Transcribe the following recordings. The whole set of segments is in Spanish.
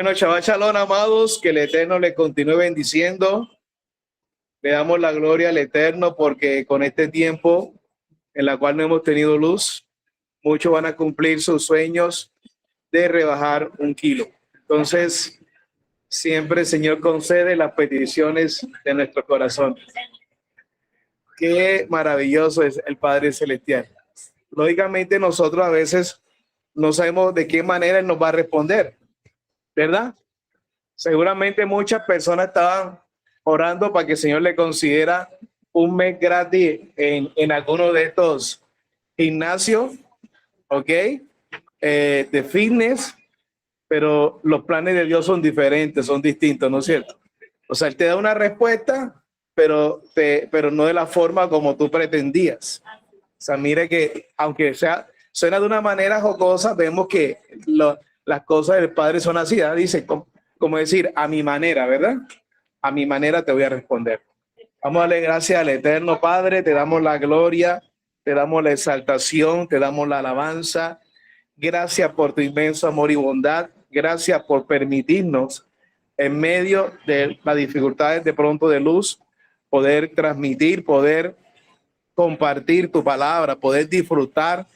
Bueno, Shabbat Shalom, amados, que el Eterno le continúe bendiciendo. Le damos la gloria al Eterno porque con este tiempo en la cual no hemos tenido luz, muchos van a cumplir sus sueños de rebajar 1 kilo. Entonces, siempre el Señor concede las peticiones de nuestro corazón. Qué maravilloso es el Padre Celestial. Lógicamente, nosotros a veces no sabemos de qué manera Él nos va a responder, ¿verdad? Seguramente muchas personas estaban orando para que el Señor le considera un mes gratis en alguno de estos gimnasios, ¿ok? De fitness, pero los planes de Dios son diferentes, son distintos, ¿no es cierto? O sea, Él te da una respuesta, pero no de la forma como tú pretendías. O sea, mire que aunque suena de una manera jocosa, vemos que las cosas del Padre son así, ¿verdad? Dice, como decir, a mi manera, ¿verdad? A mi manera te voy a responder. Vamos a darle gracias al Eterno Padre, te damos la gloria, te damos la exaltación, te damos la alabanza. Gracias por tu inmenso amor y bondad. Gracias por permitirnos, en medio de las dificultades de pronto de luz, poder transmitir, poder compartir tu palabra, poder disfrutar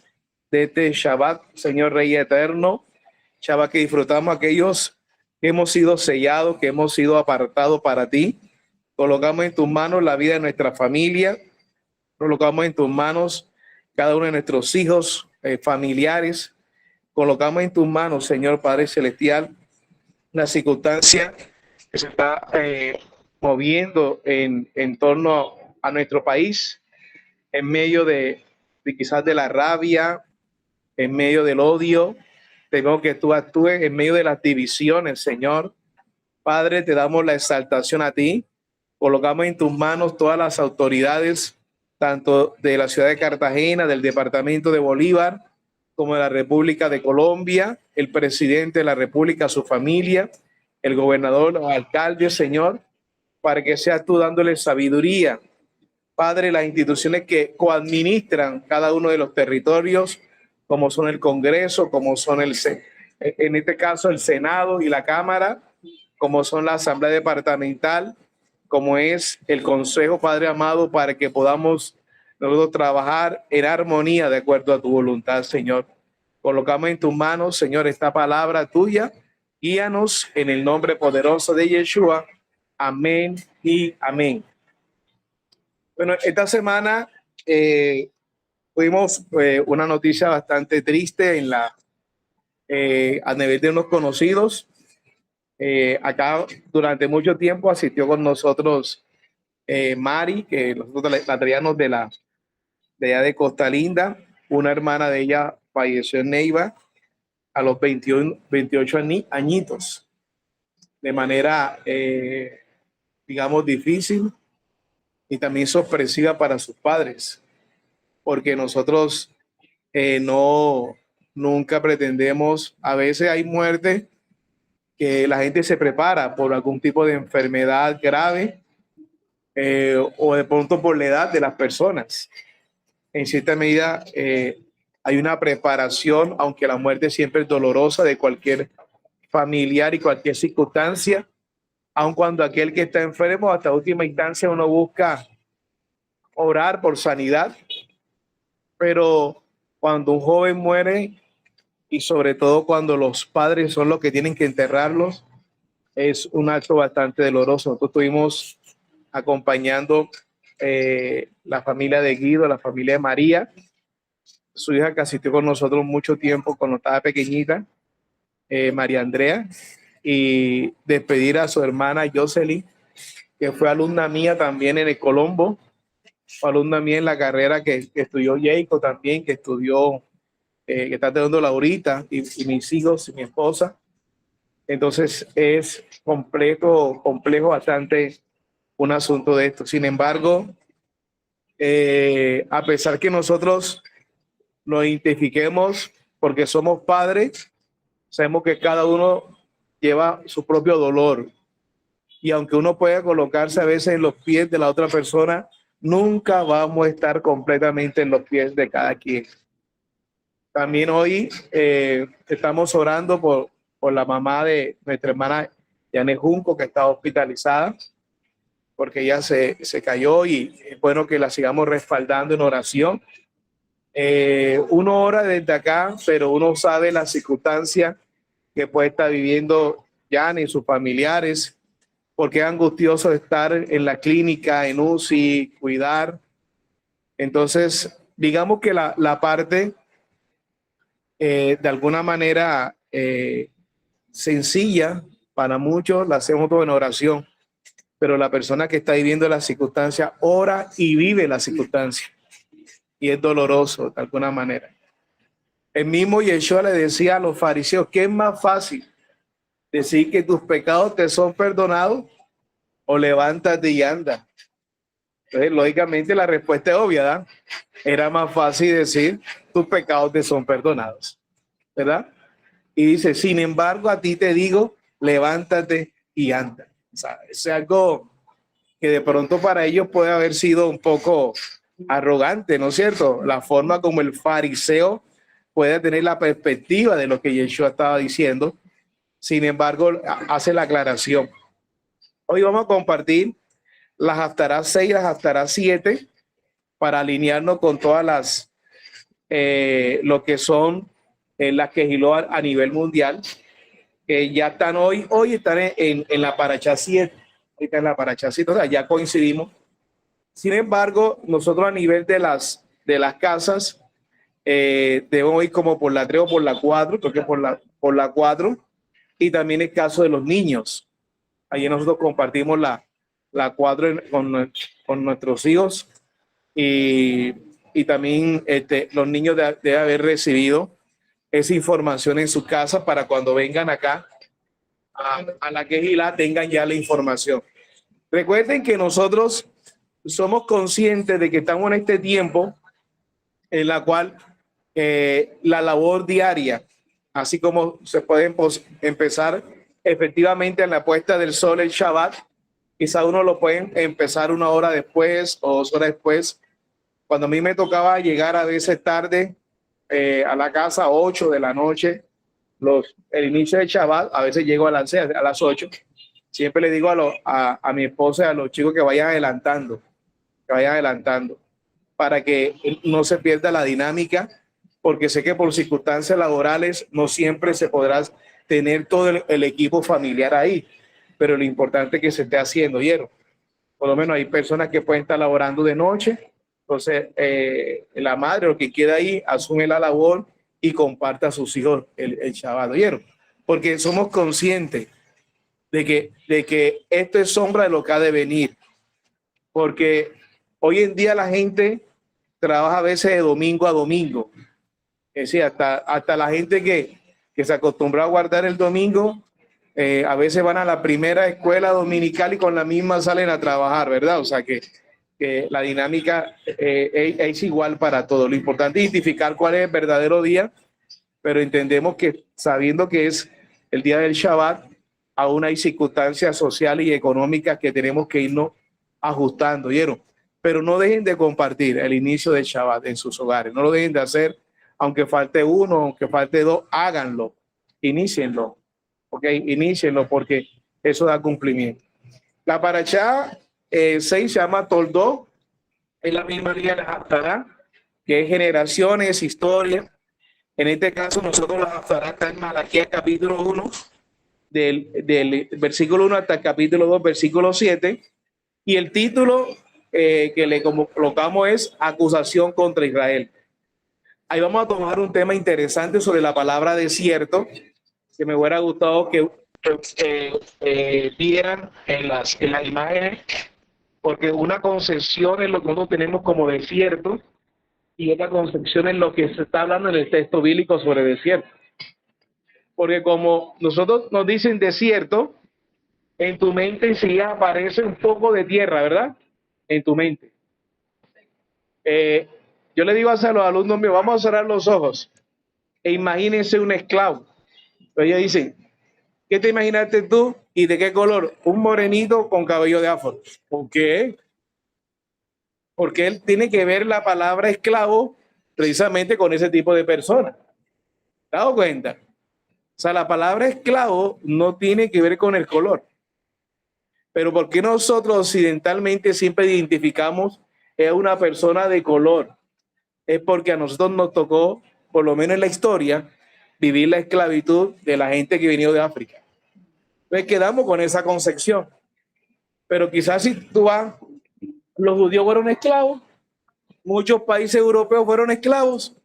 de este Shabbat, Señor Rey Eterno. Shabbat que disfrutamos aquellos que hemos sido sellados, que hemos sido apartados para ti. Colocamos en tus manos la vida de nuestra familia. Colocamos en tus manos cada uno de nuestros hijos, familiares. Colocamos en tus manos, Señor Padre Celestial, la circunstancia que se está moviendo en torno a nuestro país, en medio de quizás de la rabia, en medio del odio. Tengo que tú actúes en medio de las divisiones, Señor. Padre, te damos la exaltación a ti. Colocamos en tus manos todas las autoridades, tanto de la ciudad de Cartagena, del departamento de Bolívar, como de la República de Colombia, el presidente de la República, su familia, el gobernador, los alcaldes, Señor, para que seas tú dándole sabiduría. Padre, las instituciones que coadministran cada uno de los territorios, como son el Congreso, como son en este caso el Senado y la Cámara, como son la Asamblea Departamental, como es el Consejo, Padre amado, para que podamos nosotros trabajar en armonía de acuerdo a tu voluntad, Señor. Colocamos en tus manos, Señor, esta palabra tuya. Guíanos en el nombre poderoso de Yeshua. Amén y amén. Bueno, esta semana tuvimos una noticia bastante triste a nivel de unos conocidos. Acá durante mucho tiempo asistió con nosotros Mari, que nosotros la traíamos de allá de Costa Linda. Una hermana de ella falleció en Neiva a los 28 añitos, de manera, digamos, difícil y también sorpresiva para sus padres, porque nosotros nunca pretendemos, a veces hay muerte que la gente se prepara por algún tipo de enfermedad grave o de pronto por la edad de las personas. En cierta medida hay una preparación, aunque la muerte siempre es dolorosa de cualquier familiar y cualquier circunstancia, aun cuando aquel que está enfermo, hasta última instancia uno busca orar por sanidad, pero cuando un joven muere y sobre todo cuando los padres son los que tienen que enterrarlos, es un acto bastante doloroso. Nosotros estuvimos acompañando la familia de Guido, la familia de María, su hija que asistió con nosotros mucho tiempo cuando estaba pequeñita, María Andrea, y despedir a su hermana Jocelyn, que fue alumna mía también en el Colombo, fue alumna mía en la carrera que estudió Jacob también, que estudió, que está teniendo Laurita, y mis hijos y mi esposa. Entonces es complejo bastante un asunto de esto. Sin embargo, a pesar que nosotros nos identifiquemos porque somos padres, sabemos que cada uno lleva su propio dolor. Y aunque uno pueda colocarse a veces en los pies de la otra persona, nunca vamos a estar completamente en los pies de cada quien. También hoy estamos orando por la mamá de nuestra hermana Yané Junco, que está hospitalizada, porque ella se cayó y es bueno que la sigamos respaldando en oración. Uno ora desde acá, pero uno sabe las circunstancias que puede estar viviendo Yané y sus familiares, porque es angustioso estar en la clínica, en UCI, cuidar. Entonces, digamos que la parte de alguna manera sencilla para muchos, la hacemos todo en oración, pero la persona que está viviendo la circunstancia ora y vive la circunstancia y es doloroso de alguna manera. El mismo Yeshua le decía a los fariseos que es más fácil decir que tus pecados te son perdonados o levántate y anda. Entonces, lógicamente la respuesta es obvia, ¿verdad? Era más fácil decir tus pecados te son perdonados, ¿verdad? Y dice, sin embargo, a ti te digo, levántate y anda. O sea, es algo que de pronto para ellos puede haber sido un poco arrogante, ¿no es cierto? La forma como el fariseo puede tener la perspectiva de lo que Yeshua estaba diciendo. Sin embargo, hace la aclaración. Hoy vamos a compartir las Haftará 6 y las Haftará 7 para alinearnos con todas las, lo que son las Kehilot a nivel mundial, que ya están hoy están en la Parashá 7, ahorita en la Parashá 7, o sea, ya coincidimos. Sin embargo, nosotros a nivel de las casas, debemos ir como por la 3 o por la 4, creo que por la 4, y también el caso de los niños. Allí nosotros compartimos la 4 con nuestros hijos y también los niños deben haber recibido esa información en su casa para cuando vengan acá a la Kehilá tengan ya la información. Recuerden que nosotros somos conscientes de que estamos en este tiempo en la cual la labor diaria, así como se puede empezar efectivamente en la puesta del sol el Shabbat, quizá uno lo puede empezar una hora después o 2 horas después. Cuando a mí me tocaba llegar a veces tarde a la casa, 8 de la noche, el inicio del Shabbat, a veces llego a las 8. Siempre le digo a mi esposa y a los chicos que vayan adelantando, para que no se pierda la dinámica, porque sé que por circunstancias laborales no siempre se podrá tener todo el equipo familiar ahí, pero lo importante es que se esté haciendo, ¿vieron? Por lo menos hay personas que pueden estar laborando de noche, entonces la madre o que queda ahí asume la labor y comparta a sus hijos el Shabbat, ¿vieron? Porque somos conscientes de que esto es sombra de lo que ha de venir, porque hoy en día la gente trabaja a veces de domingo a domingo, es decir, hasta la gente que se acostumbra a guardar el domingo, a veces van a la primera escuela dominical y con la misma salen a trabajar, ¿verdad? O sea que la dinámica es igual para todos. Lo importante es identificar cuál es el verdadero día, pero entendemos que sabiendo que es el día del Shabbat, aún hay circunstancias sociales y económicas que tenemos que irnos ajustando, ¿vieron? Pero no dejen de compartir el inicio del Shabbat en sus hogares, no lo dejen de hacer, aunque falte uno, aunque falte dos, háganlo, inícienlo, ¿ok? Inícienlo porque eso da cumplimiento. La Parashá 6 se llama Toldó, es la misma línea de la Haftará, que es generaciones, historia. En este caso, nosotros la Haftará está en Malaquías capítulo 1, del versículo 1 hasta el capítulo 2, versículo 7. Y el título que le colocamos es Acusación contra Israel. Ahí vamos a tomar un tema interesante sobre la palabra desierto, que me hubiera gustado que vieran en las imágenes, porque una concepción es lo que nosotros tenemos como desierto y otra concepción es lo que se está hablando en el texto bíblico sobre desierto. Porque como nosotros nos dicen desierto, en tu mente enseguida aparece un poco de tierra, ¿verdad? En tu mente. Yo le digo a los alumnos míos, vamos a cerrar los ojos e imagínense un esclavo. Ellos dicen, ¿qué te imaginaste tú y de qué color? Un morenito con cabello de afro. ¿Por qué? Porque él tiene que ver la palabra esclavo precisamente con ese tipo de personas. ¿Te has dado cuenta? O sea, la palabra esclavo no tiene que ver con el color. Pero ¿por qué nosotros occidentalmente siempre identificamos a una persona de color? Es porque a nosotros nos tocó, por lo menos en la historia, vivir la esclavitud de la gente que vino de África. Entonces quedamos con esa concepción. Pero quizás si tú vas, los judíos fueron esclavos, muchos países europeos fueron esclavos.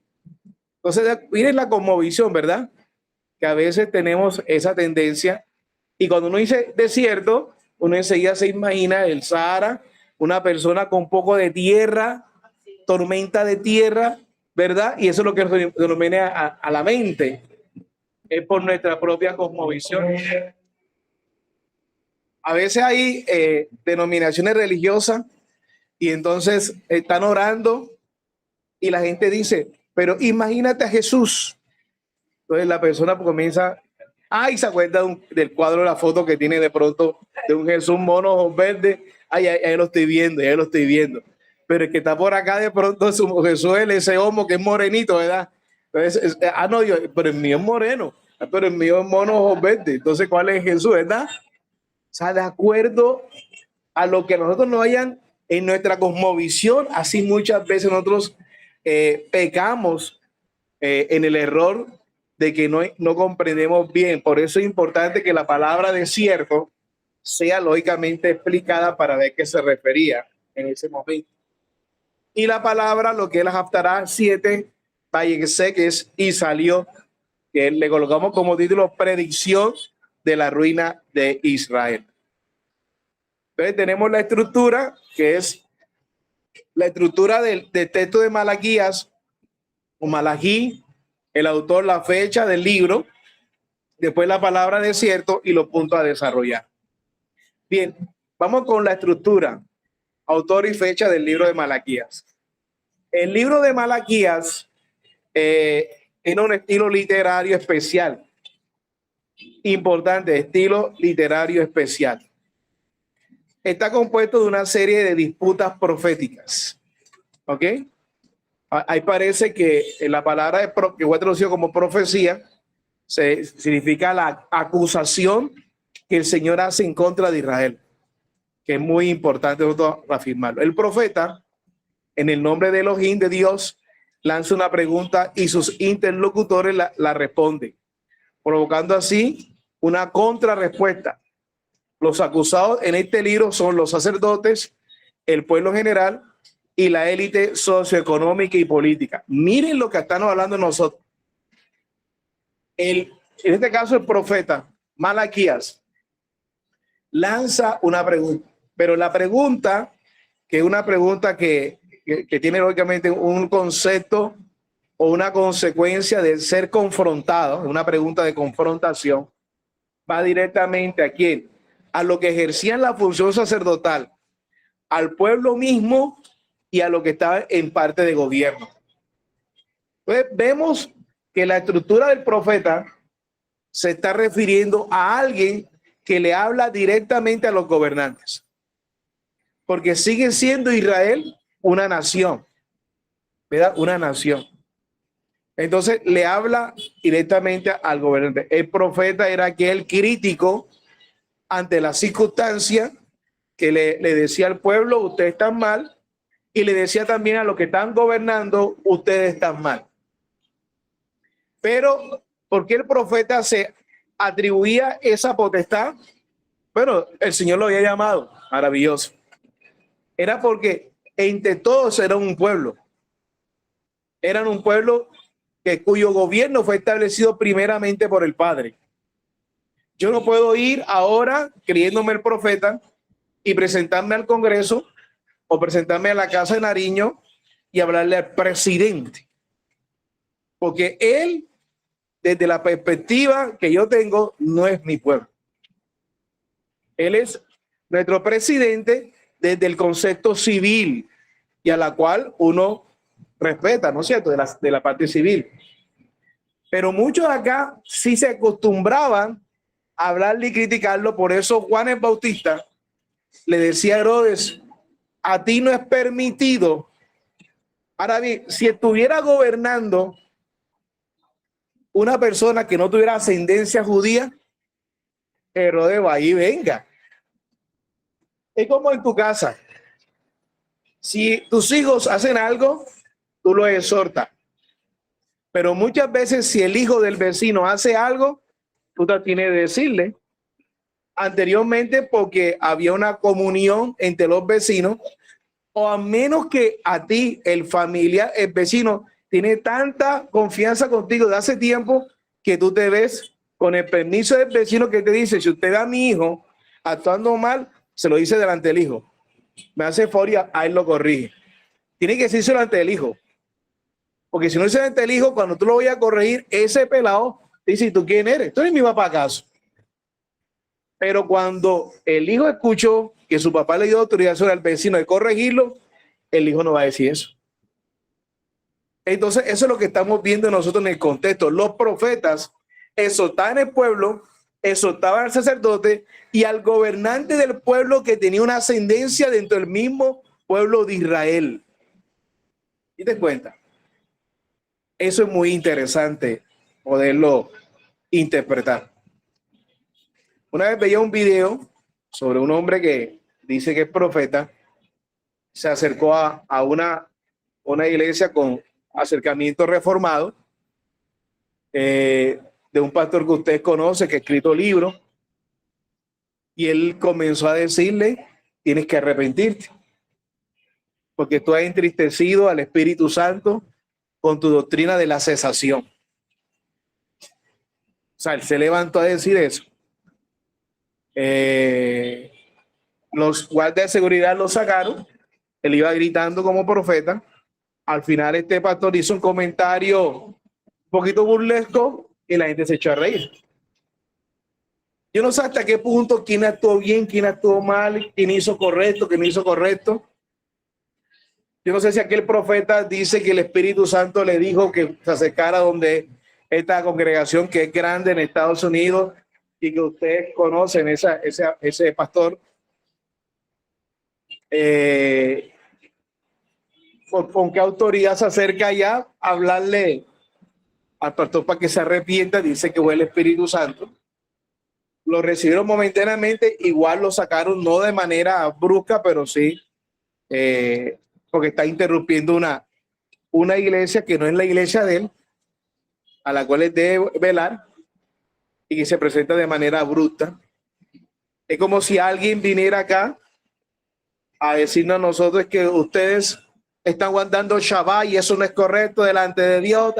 Entonces, miren la cosmovisión, ¿verdad? Que a veces tenemos esa tendencia. Y cuando uno dice desierto, uno enseguida se imagina el Sahara, una persona con poco de tierra, tormenta de tierra, ¿verdad? Y eso es lo que nos viene a la mente. Es por nuestra propia cosmovisión. A veces hay denominaciones religiosas y entonces están orando y la gente dice, pero imagínate a Jesús. Entonces la persona comienza, ay, se acuerda del cuadro de la foto que tiene de pronto de un Jesús mono ojos verdes, ay, ahí lo estoy viendo, ya lo estoy viendo. Pero el que está por acá de pronto es Jesús, ese homo que es morenito, ¿verdad? Entonces, no, pero el mío es moreno, pero el mío es mono ojos verdes. Entonces, ¿cuál es Jesús, verdad? O sea, de acuerdo a lo que nosotros nos hayan en nuestra cosmovisión, así muchas veces nosotros pecamos en el error de que no comprendemos bien. Por eso es importante que la palabra desierto sea lógicamente explicada para ver qué se refería en ese momento. Y la palabra, lo que es la Haftará 7, Vayese, que es y salió, que le colocamos como título predicción de la ruina de Israel. Entonces tenemos la estructura, que es la estructura del texto de Malaquías, o Malají, el autor, la fecha del libro, después la palabra desierto y los puntos a desarrollar. Bien, vamos con la estructura, autor y fecha del libro de Malaquías. El libro de Malaquías tiene un estilo literario especial, importante, estilo literario especial. Está compuesto de una serie de disputas proféticas, ¿ok? Ahí parece que la palabra que fue traducido como profecía significa la acusación que el Señor hace en contra de Israel, que es muy importante afirmarlo. El profeta, en el nombre de Elohim, de Dios, lanza una pregunta y sus interlocutores la responden, provocando así una contrarrespuesta. Los acusados en este libro son los sacerdotes, el pueblo general y la élite socioeconómica y política. Miren lo que estamos hablando nosotros. En este caso, el profeta Malaquías lanza una pregunta, pero la pregunta, que es una pregunta que tiene lógicamente un concepto o una consecuencia de ser confrontado, una pregunta de confrontación, va directamente a quién, a lo que ejercían la función sacerdotal, al pueblo mismo y a lo que estaba en parte de gobierno. Entonces vemos que la estructura del profeta se está refiriendo a alguien que le habla directamente a los gobernantes, porque sigue siendo Israel una nación, ¿verdad? Una nación. Entonces le habla directamente al gobernante. El profeta era aquel crítico ante la circunstancia que le decía al pueblo, ustedes están mal, y le decía también a los que están gobernando, ustedes están mal. Pero, ¿por qué el profeta se atribuía esa potestad? Bueno, el Señor lo había llamado, maravilloso. Era porque entre todos eran un pueblo. Eran un pueblo cuyo gobierno fue establecido primeramente por el Padre. Yo no puedo ir ahora creyéndome el profeta y presentarme al Congreso o presentarme a la Casa de Nariño y hablarle al presidente. Porque él, desde la perspectiva que yo tengo, no es mi pueblo. Él es nuestro presidente desde el concepto civil y a la cual uno respeta, ¿no es cierto?, de la parte civil. Pero muchos de acá sí se acostumbraban a hablarle y criticarlo. Por eso Juan el Bautista le decía a Herodes, a ti no es permitido. Ahora bien, si estuviera gobernando una persona que no tuviera ascendencia judía, Herodes va y venga. Es como en tu casa. Si tus hijos hacen algo, tú los exhortas. Pero muchas veces si el hijo del vecino hace algo, tú te tienes que decirle. Anteriormente porque había una comunión entre los vecinos, o a menos que a ti, el familiar, el vecino, tiene tanta confianza contigo de hace tiempo que tú te ves con el permiso del vecino que te dice, si usted ve a mi hijo actuando mal, se lo dice delante del hijo. Me hace euforia, a él lo corrige. Tiene que decirse delante del hijo. Porque si no dice delante del hijo, cuando tú lo vayas a corregir, ese pelado dice, ¿tú quién eres? ¿Tú eres mi papá acaso? Pero cuando el hijo escuchó que su papá le dio autorización al vecino de corregirlo, el hijo no va a decir eso. Entonces, eso es lo que estamos viendo nosotros en el contexto. Los profetas exhortaban al pueblo, exhortaban al sacerdote y al gobernante del pueblo que tenía una ascendencia dentro del mismo pueblo de Israel. ¿Y te cuenta? Eso es muy interesante poderlo interpretar. Una vez veía un video sobre un hombre que dice que es profeta, se acercó a una iglesia con acercamiento reformado, de un pastor que ustedes conocen, que ha escrito libros, y él comenzó a decirle, tienes que arrepentirte, porque tú has entristecido al Espíritu Santo con tu doctrina de la cesación. O sea, él se levantó a decir eso. Los guardias de seguridad lo sacaron, él iba gritando como profeta. Al final este pastor hizo un comentario un poquito burlesco y la gente se echó a reír. Yo no sé hasta qué punto quién actuó bien, quién actuó mal, quién hizo correcto, quién no hizo correcto. Yo no sé si aquel profeta dice que el Espíritu Santo le dijo que se acercara donde esta congregación que es grande en Estados Unidos y que ustedes conocen, ese pastor. ¿Con qué autoridad se acerca allá a hablarle al pastor para que se arrepienta? Dice que fue el Espíritu Santo. Lo recibieron momentáneamente, igual lo sacaron, no de manera brusca, pero sí, porque está interrumpiendo una iglesia que no es la iglesia de él, a la cual él debe velar y que se presenta de manera abrupta. Es como si alguien viniera acá a decirnos a nosotros que ustedes están guardando Shabbat y eso no es correcto delante de Dios,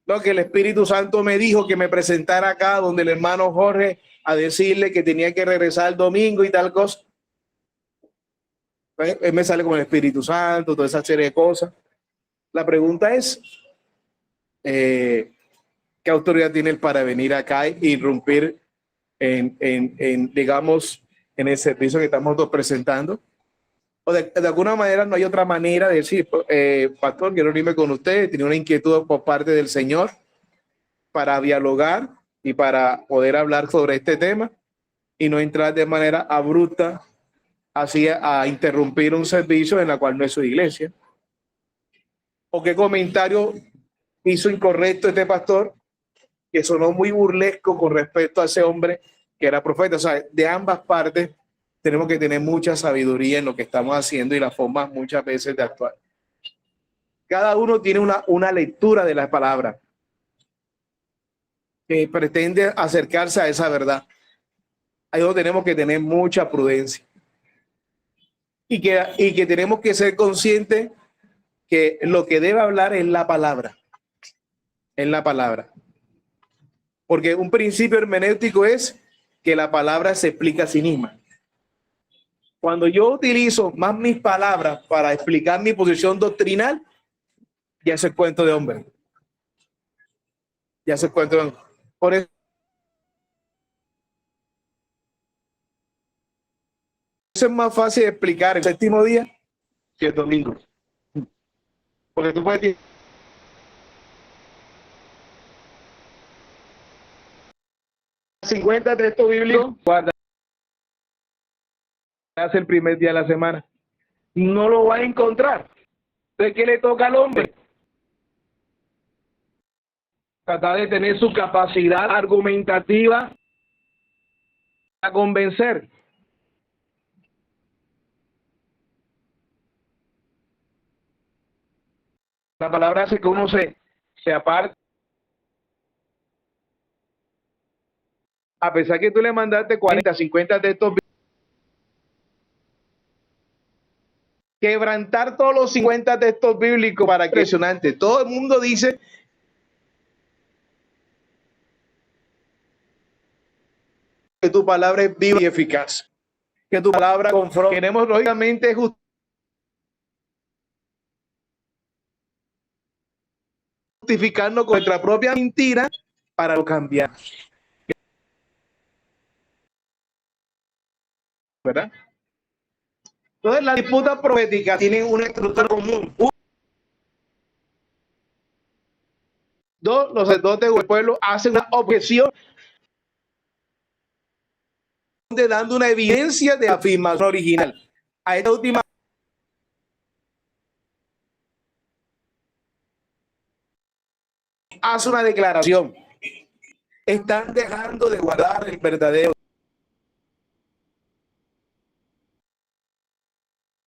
No, que el Espíritu Santo me dijo que me presentara acá donde el hermano Jorge a decirle que tenía que regresar el domingo y tal cosa. Pues, él me sale con el Espíritu Santo, toda esa serie de cosas. La pregunta es, ¿qué autoridad tiene él para venir acá e irrumpir digamos, en el servicio que estamos presentando? O de alguna manera no hay otra manera de decir, pastor, quiero unirme con usted, tenía una inquietud por parte del Señor para dialogar y para poder hablar sobre este tema y no entrar de manera abrupta así a interrumpir un servicio en la cual no es su iglesia. ¿O qué comentario hizo incorrecto este pastor que sonó muy burlesco con respecto a ese hombre que era profeta? O sea, de ambas partes tenemos que tener mucha sabiduría en lo que estamos haciendo y la forma muchas veces de actuar. Cada uno tiene una lectura de la palabra que pretende acercarse a esa verdad. Ahí donde tenemos que tener mucha prudencia y que tenemos que ser conscientes que lo que debe hablar es la palabra. Es la palabra. Porque un principio hermenéutico es que la palabra se explica a sí misma. Cuando yo utilizo más mis palabras para explicar mi posición doctrinal, ya es el cuento de hombre. Ya es el cuento de hombre. Por eso es más fácil explicar el séptimo día que el domingo. Porque tú puedes decir 50 textos bíblicos, guarda el primer día de la semana. No lo vas a encontrar. Entonces, ¿qué le toca al hombre? tratar de tener su capacidad argumentativa a convencer. La palabra hace que uno se aparte. A pesar que tú le mandaste 40, 50 textos, quebrantar todos los 50 textos bíblicos para que impresionante. Todo el mundo dice que tu palabra es viva y eficaz, que tu palabra confronta. Queremos lógicamente justificarnos con nuestra propia mentira para no cambiar, ¿verdad? Entonces las disputas proféticas tienen una estructura común. Dos, los sacerdotes del pueblo hacen una objeción dando una evidencia de afirmación original. A esta última hace una declaración. Están dejando de guardar el verdadero.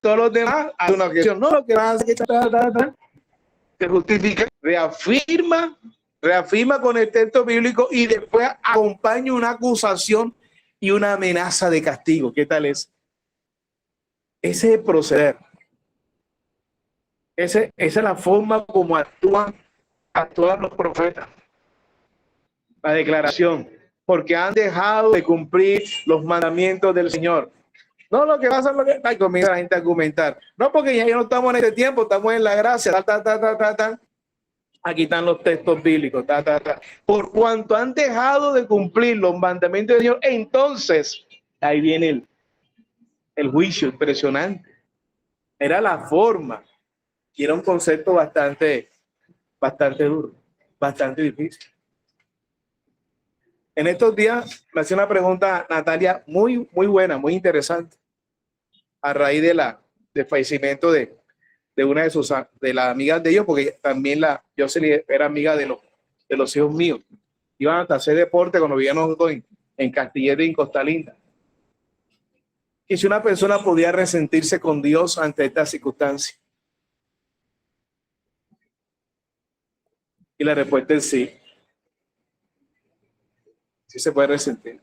Todos los demás hacen una objeción. No, lo que va a hacer se justifica, reafirma con el texto bíblico y después acompaña una acusación y una amenaza de castigo. ¿Qué tal es? Ese es el proceder. Esa es la forma como actúan los profetas. La declaración, porque han dejado de cumplir los mandamientos del Señor. No, lo que pasa es lo que comienza la gente a argumentar. No, porque ya no estamos en este tiempo, estamos en la gracia. Aquí están los textos bíblicos. Por cuanto han dejado de cumplir los mandamientos del Señor, entonces ahí viene el juicio impresionante. Era la forma. Y era un concepto bastante duro, bastante difícil. En estos días me hacía una pregunta Natalia muy buena, muy interesante, a raíz del fallecimiento de una de las amigas de ellos, porque también Jocelyn era amiga de los hijos míos. Iban a hacer deporte cuando vivíamos nosotros en Castillejo y en Costa Linda. Y si una persona podía resentirse con Dios ante esta circunstancia. Y la respuesta es sí. Sí se puede resentir.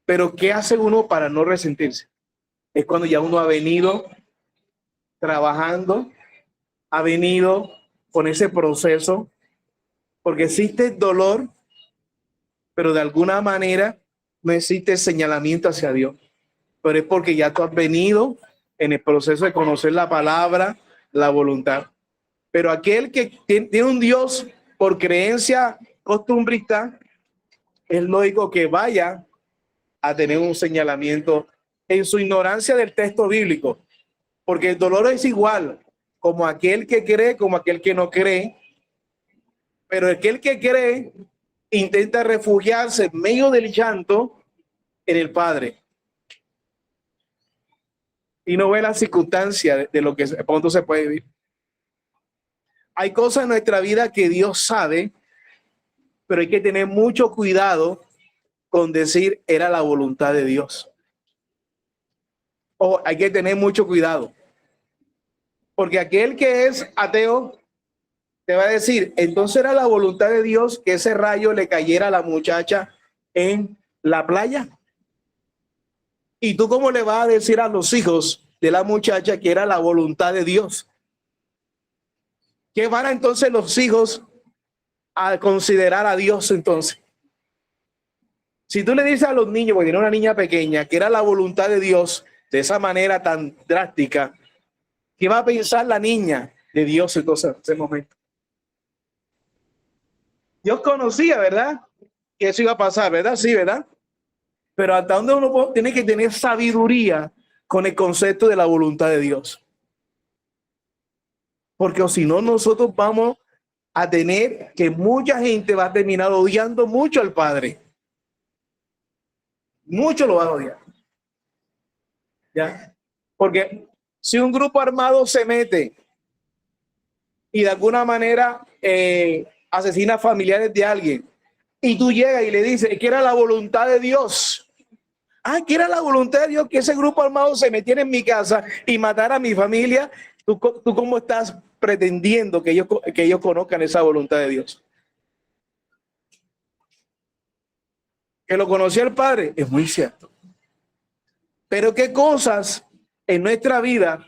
Pero ¿qué hace uno para no resentirse? Es cuando ya uno ha venido trabajando, ha venido con ese proceso, porque existe dolor, pero de alguna manera no existe señalamiento hacia Dios. Pero es porque ya tú has venido en el proceso de conocer la palabra, la voluntad. Pero aquel que tiene un Dios por creencia costumbrista, es lógico que vaya a tener un señalamiento en su ignorancia del texto bíblico, porque el dolor es igual como aquel que cree como aquel que no cree, pero aquel que cree intenta refugiarse en medio del llanto en el Padre y no ve la circunstancia de lo que pronto se puede vivir. Hay cosas en nuestra vida que Dios sabe, pero hay que tener mucho cuidado con decir era la voluntad de Dios. O hay que tener mucho cuidado, porque aquel que es ateo te va a decir, entonces era la voluntad de Dios que ese rayo le cayera a la muchacha en la playa. ¿Y tú cómo le vas a decir a los hijos de la muchacha que era la voluntad de Dios? ¿Qué van a entonces los hijos a considerar a Dios entonces? Si tú le dices a los niños, porque tiene una niña pequeña, que era la voluntad de Dios de esa manera tan drástica, ¿qué va a pensar la niña de Dios entonces en ese momento? Dios conocía, ¿verdad? Que eso iba a pasar, ¿verdad? Sí, ¿verdad? Pero hasta dónde uno tiene que tener sabiduría con el concepto de la voluntad de Dios. Porque o si no, nosotros vamos a tener que mucha gente va a terminar odiando mucho al Padre. Mucho lo van a odiar. ¿Ya? Porque si un grupo armado se mete y de alguna manera asesina familiares de alguien y tú llegas y le dices que era la voluntad de Dios. Ah, que era la voluntad de Dios que ese grupo armado se metiera en mi casa y matara a mi familia. ¿Tú cómo estás pretendiendo que ellos conozcan esa voluntad de Dios? Que lo conocía el Padre, es muy cierto. Pero qué cosas en nuestra vida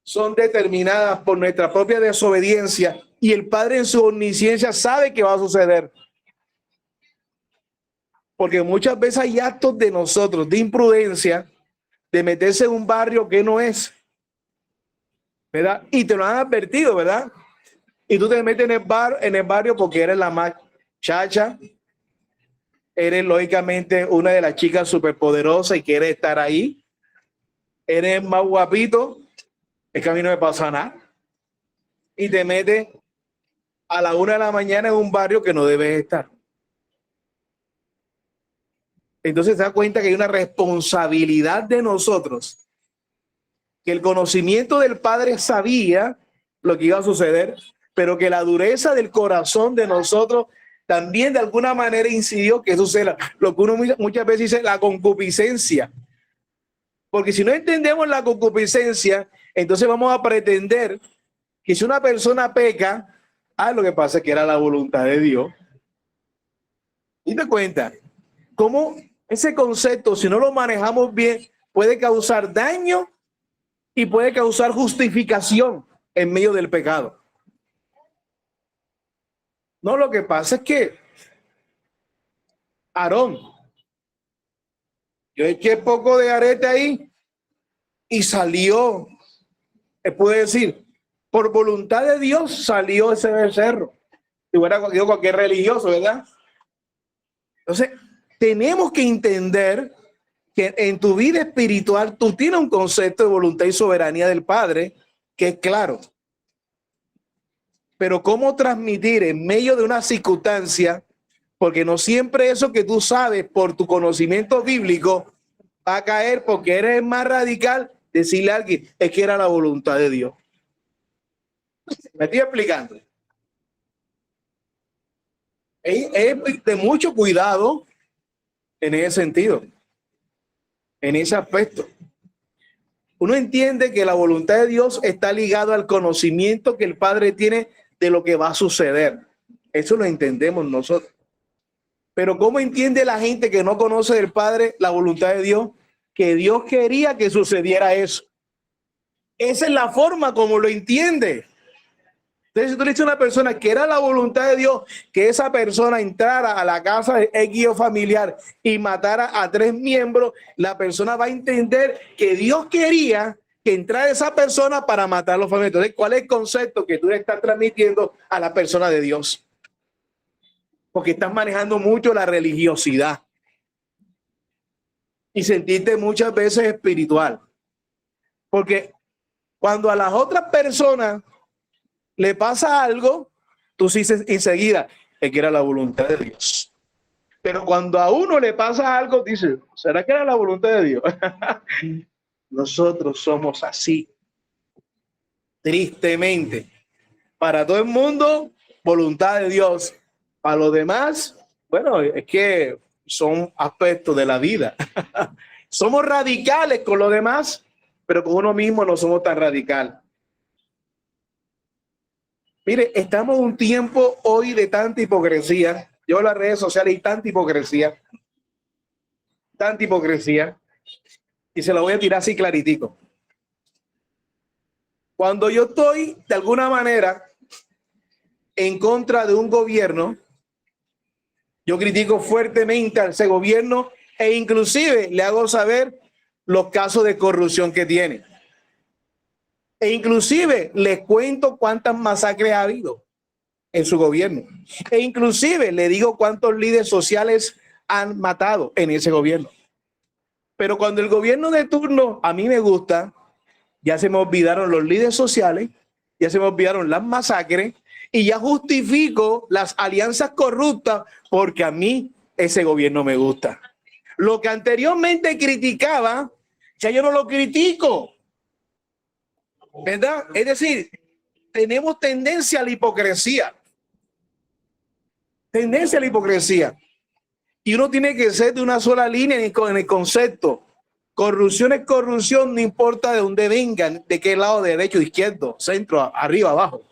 son determinadas por nuestra propia desobediencia y el Padre en su omnisciencia sabe que va a suceder. Porque muchas veces hay actos de nosotros de imprudencia, de meterse en un barrio que no es, ¿verdad? Y te lo han advertido, ¿verdad? Y tú te metes en el barrio porque eres la más chacha, eres lógicamente una de las chicas superpoderosas y quieres estar ahí, eres más guapito, es que a mí no me pasa nada. Y te metes a la 1 de la mañana en un barrio que no debes estar. Entonces se da cuenta que hay una responsabilidad de nosotros, que el conocimiento del Padre sabía lo que iba a suceder, pero que la dureza del corazón de nosotros también de alguna manera incidió que suceda lo que uno muchas veces dice la concupiscencia. Porque si no entendemos la concupiscencia, entonces vamos a pretender que si una persona peca, lo que pasa es que era la voluntad de Dios. Y te cuenta cómo ese concepto, si no lo manejamos bien, puede causar daño y puede causar justificación en medio del pecado. No, lo que pasa es que Aarón, yo eché poco de arete ahí y salió, puede decir, por voluntad de Dios salió ese becerro. Si hubiera dicho cualquier religioso, ¿verdad? Entonces, tenemos que entender que en tu vida espiritual tú tienes un concepto de voluntad y soberanía del Padre que es claro. Pero cómo transmitir en medio de una circunstancia, porque no siempre eso que tú sabes por tu conocimiento bíblico va a caer porque eres más radical, decirle a alguien, es que era la voluntad de Dios. ¿Me estoy explicando? Es de mucho cuidado en ese sentido, en ese aspecto. Uno entiende que la voluntad de Dios está ligado al conocimiento que el Padre tiene de lo que va a suceder. Eso lo entendemos nosotros. Pero ¿cómo entiende la gente que no conoce del Padre la voluntad de Dios? Que Dios quería que sucediera eso. Esa es la forma como lo entiende. Entonces, si tú le dices a una persona que era la voluntad de Dios que esa persona entrara a la casa de X familiar y matara a 3 miembros, la persona va a entender que Dios quería que entrara esa persona para matar a los familiares. Entonces, ¿cuál es el concepto que tú le estás transmitiendo a la persona de Dios? Porque estás manejando mucho la religiosidad y sentirte muchas veces espiritual. Porque cuando a las otras personas le pasa algo, tú dices enseguida, es que era la voluntad de Dios. Pero cuando a uno le pasa algo, dice, ¿será que era la voluntad de Dios? Nosotros somos así, tristemente. Para todo el mundo, voluntad de Dios. Para los demás, bueno, es que son aspectos de la vida. Somos radicales con los demás, pero con uno mismo no somos tan radicales. Mire, estamos en un tiempo hoy de tanta hipocresía. Yo en las redes sociales y tanta hipocresía, y se lo voy a tirar así claritico. Cuando yo estoy de alguna manera en contra de un gobierno, yo critico fuertemente a ese gobierno e inclusive le hago saber los casos de corrupción que tiene. E inclusive les cuento cuántas masacres ha habido en su gobierno. E inclusive le digo cuántos líderes sociales han matado en ese gobierno. Pero cuando el gobierno de turno a mí me gusta, ya se me olvidaron los líderes sociales, ya se me olvidaron las masacres y ya justifico las alianzas corruptas porque a mí ese gobierno me gusta. Lo que anteriormente criticaba, ya yo no lo critico, ¿verdad? Es decir, tenemos tendencia a la hipocresía. Tendencia a la hipocresía. Y uno tiene que ser de una sola línea en el concepto. Corrupción es corrupción, no importa de dónde vengan, de qué lado, derecho, izquierdo, centro, arriba, abajo.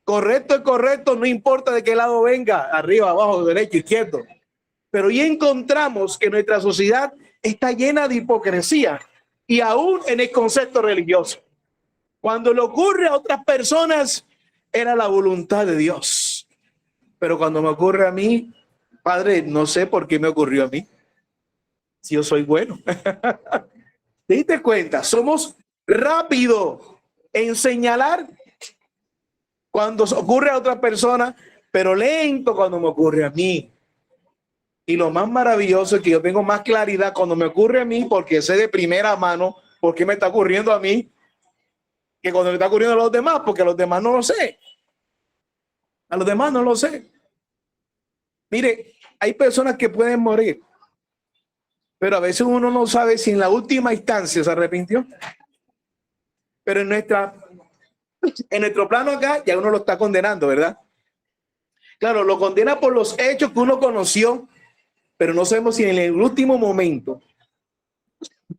Correcto es correcto, no importa de qué lado venga, arriba, abajo, derecho, izquierdo. Pero ya encontramos que nuestra sociedad está llena de hipocresía y aún en el concepto religioso. Cuando le ocurre a otras personas, era la voluntad de Dios. Pero cuando me ocurre a mí, Padre, no sé por qué me ocurrió a mí. Si yo soy bueno. ¿Te diste cuenta? Somos rápidos en señalar cuando ocurre a otra persona, pero lento cuando me ocurre a mí. Y lo más maravilloso es que yo tengo más claridad cuando me ocurre a mí, porque sé de primera mano por qué me está ocurriendo a mí, que cuando me está ocurriendo a los demás, porque a los demás no lo sé. A los demás no lo sé. Mire, hay personas que pueden morir, pero a veces uno no sabe si en la última instancia se arrepintió. Pero en nuestro plano acá ya uno lo está condenando, ¿verdad? Claro, lo condena por los hechos que uno conoció, pero no sabemos si en el último momento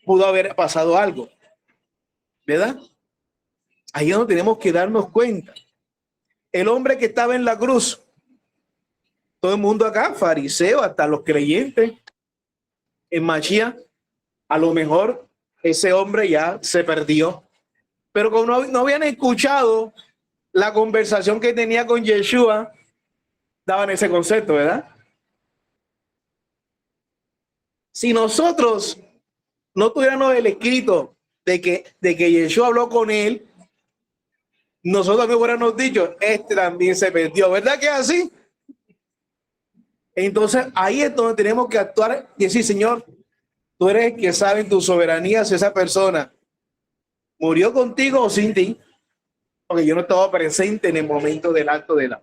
pudo haber pasado algo, ¿verdad? Ahí es donde tenemos que darnos cuenta. El hombre que estaba en la cruz, todo el mundo acá, fariseo, hasta los creyentes, en Machía, a lo mejor ese hombre ya se perdió. Pero como no habían escuchado la conversación que tenía con Yeshua, daban ese concepto, ¿verdad? Si nosotros no tuviéramos el escrito de que Yeshua habló con él, nosotros también hubiéramos dicho, este también se perdió, ¿verdad que es así? Entonces ahí es donde tenemos que actuar y decir, Señor, tú eres el que sabe en tu soberanía si esa persona murió contigo o sin ti, porque yo no estaba presente en el momento del acto de la...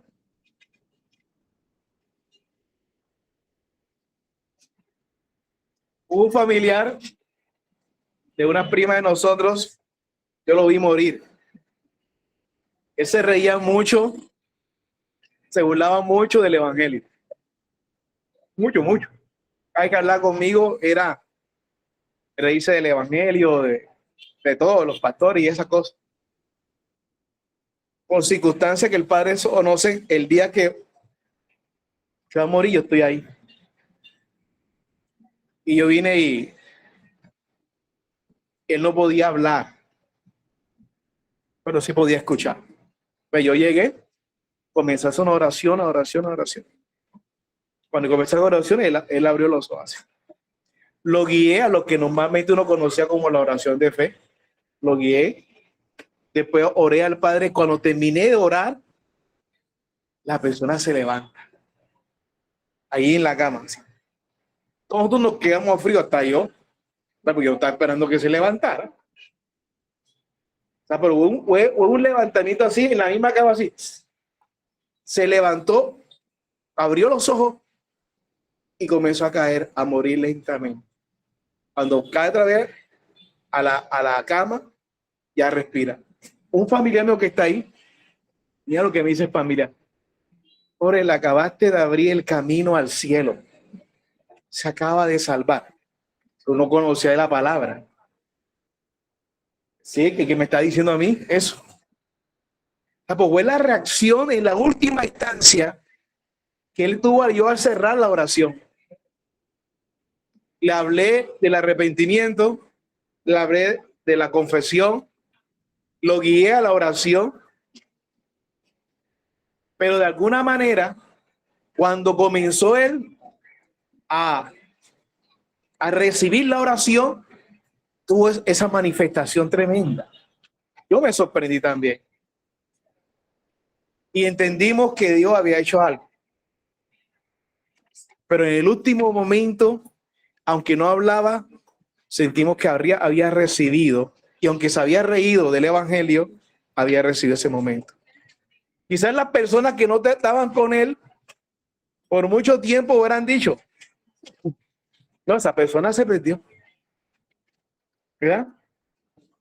Un familiar de una prima de nosotros, yo lo vi morir. Él se reía mucho, se burlaba mucho del evangelio. Mucho, mucho. Hay que hablar conmigo, era reírse del evangelio, de todos los pastores y esas cosas. Por circunstancia que el padre conoce, el día que se va a morir, yo estoy ahí. Y yo vine y él no podía hablar, pero sí podía escuchar. Pues yo llegué, comencé a hacer una oración, oración, oración. Cuando comencé la oración, él abrió los ojos. Lo guié a lo que normalmente uno conocía como la oración de fe. Lo guié. Después oré al Padre. Cuando terminé de orar, la persona se levanta. Ahí en la cama. Así. Todos nos quedamos fríos, hasta yo. Porque yo estaba esperando que se levantara. O sea, pero hubo un levantamiento así, en la misma cama así. Se levantó, abrió los ojos y comenzó a caer, a morir lentamente. Cuando cae otra vez a la cama, ya respira. Un familiar mío que está ahí, mira lo que me dice familia. Por le acabaste de abrir el camino al cielo. Se acaba de salvar. Uno conocía la palabra. Sí, que me está diciendo a mí eso. Pues fue la reacción en la última instancia que él tuvo yo al cerrar la oración. Le hablé del arrepentimiento, le hablé de la confesión, lo guié a la oración, pero de alguna manera, cuando comenzó él a recibir la oración, tuvo esa manifestación tremenda. Yo me sorprendí también. Y entendimos que Dios había hecho algo. Pero en el último momento, aunque no hablaba, sentimos que había recibido, y aunque se había reído del evangelio, había recibido ese momento. Quizás las personas que no estaban con él por mucho tiempo hubieran dicho, no, esa persona se perdió. ¿Verdad?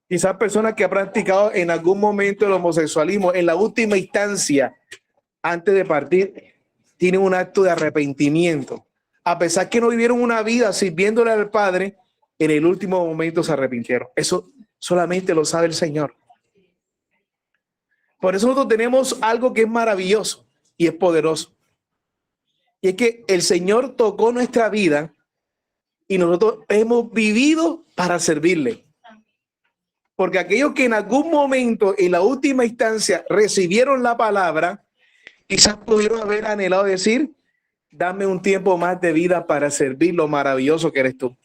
Quizás personas que han practicado en algún momento el homosexualismo, en la última instancia, antes de partir, tienen un acto de arrepentimiento. A pesar que no vivieron una vida sirviéndole al Padre, en el último momento se arrepintieron. Eso solamente lo sabe el Señor. Por eso nosotros tenemos algo que es maravilloso y es poderoso. Y es que el Señor tocó nuestra vida y nosotros hemos vivido para servirle. Porque aquellos que en algún momento, en la última instancia, recibieron la palabra, quizás pudieron haber anhelado decir, dame un tiempo más de vida para servir lo maravilloso que eres tú.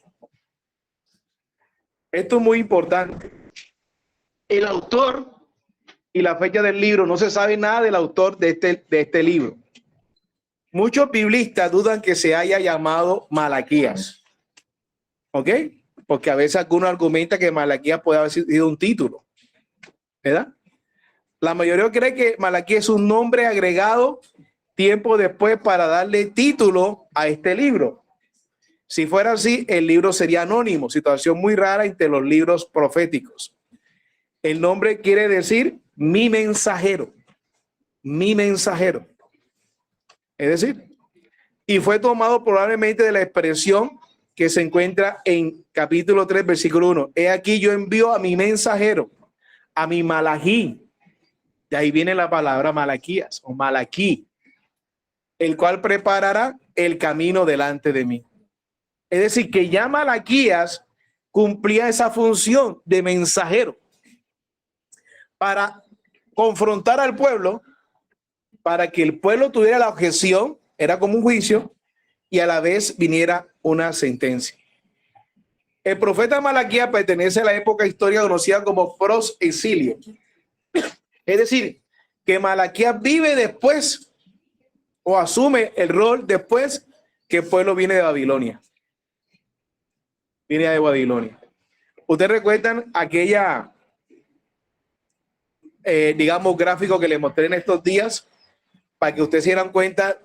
Esto es muy importante. El autor y la fecha del libro, no se sabe nada del autor de este libro. Muchos biblistas dudan que se haya llamado Malaquías. ¿Ok? Porque a veces algunos argumentan que Malaquías puede haber sido un título. ¿Verdad? La mayoría cree que Malaquías es un nombre agregado tiempo después para darle título a este libro. Si fuera así, el libro sería anónimo, situación muy rara entre los libros proféticos. El nombre quiere decir mi mensajero, mi mensajero. Es decir, y fue tomado probablemente de la expresión que se encuentra en capítulo 3, versículo 1. He aquí yo envío a mi mensajero, a mi Malají. De ahí viene la palabra Malaquías o Malaquí, el cual preparará el camino delante de mí. Es decir, que ya Malaquías cumplía esa función de mensajero para confrontar al pueblo, para que el pueblo tuviera la objeción, era como un juicio, y a la vez viniera una sentencia. El profeta Malaquías pertenece a la época histórica conocida como prosexilio. Es decir, que Malaquías vive después o asume el rol después que el pueblo viene de Babilonia. Viene de Babilonia. ¿Ustedes recuerdan aquella, digamos, gráfico que les mostré en estos días? Para que ustedes se dieran cuenta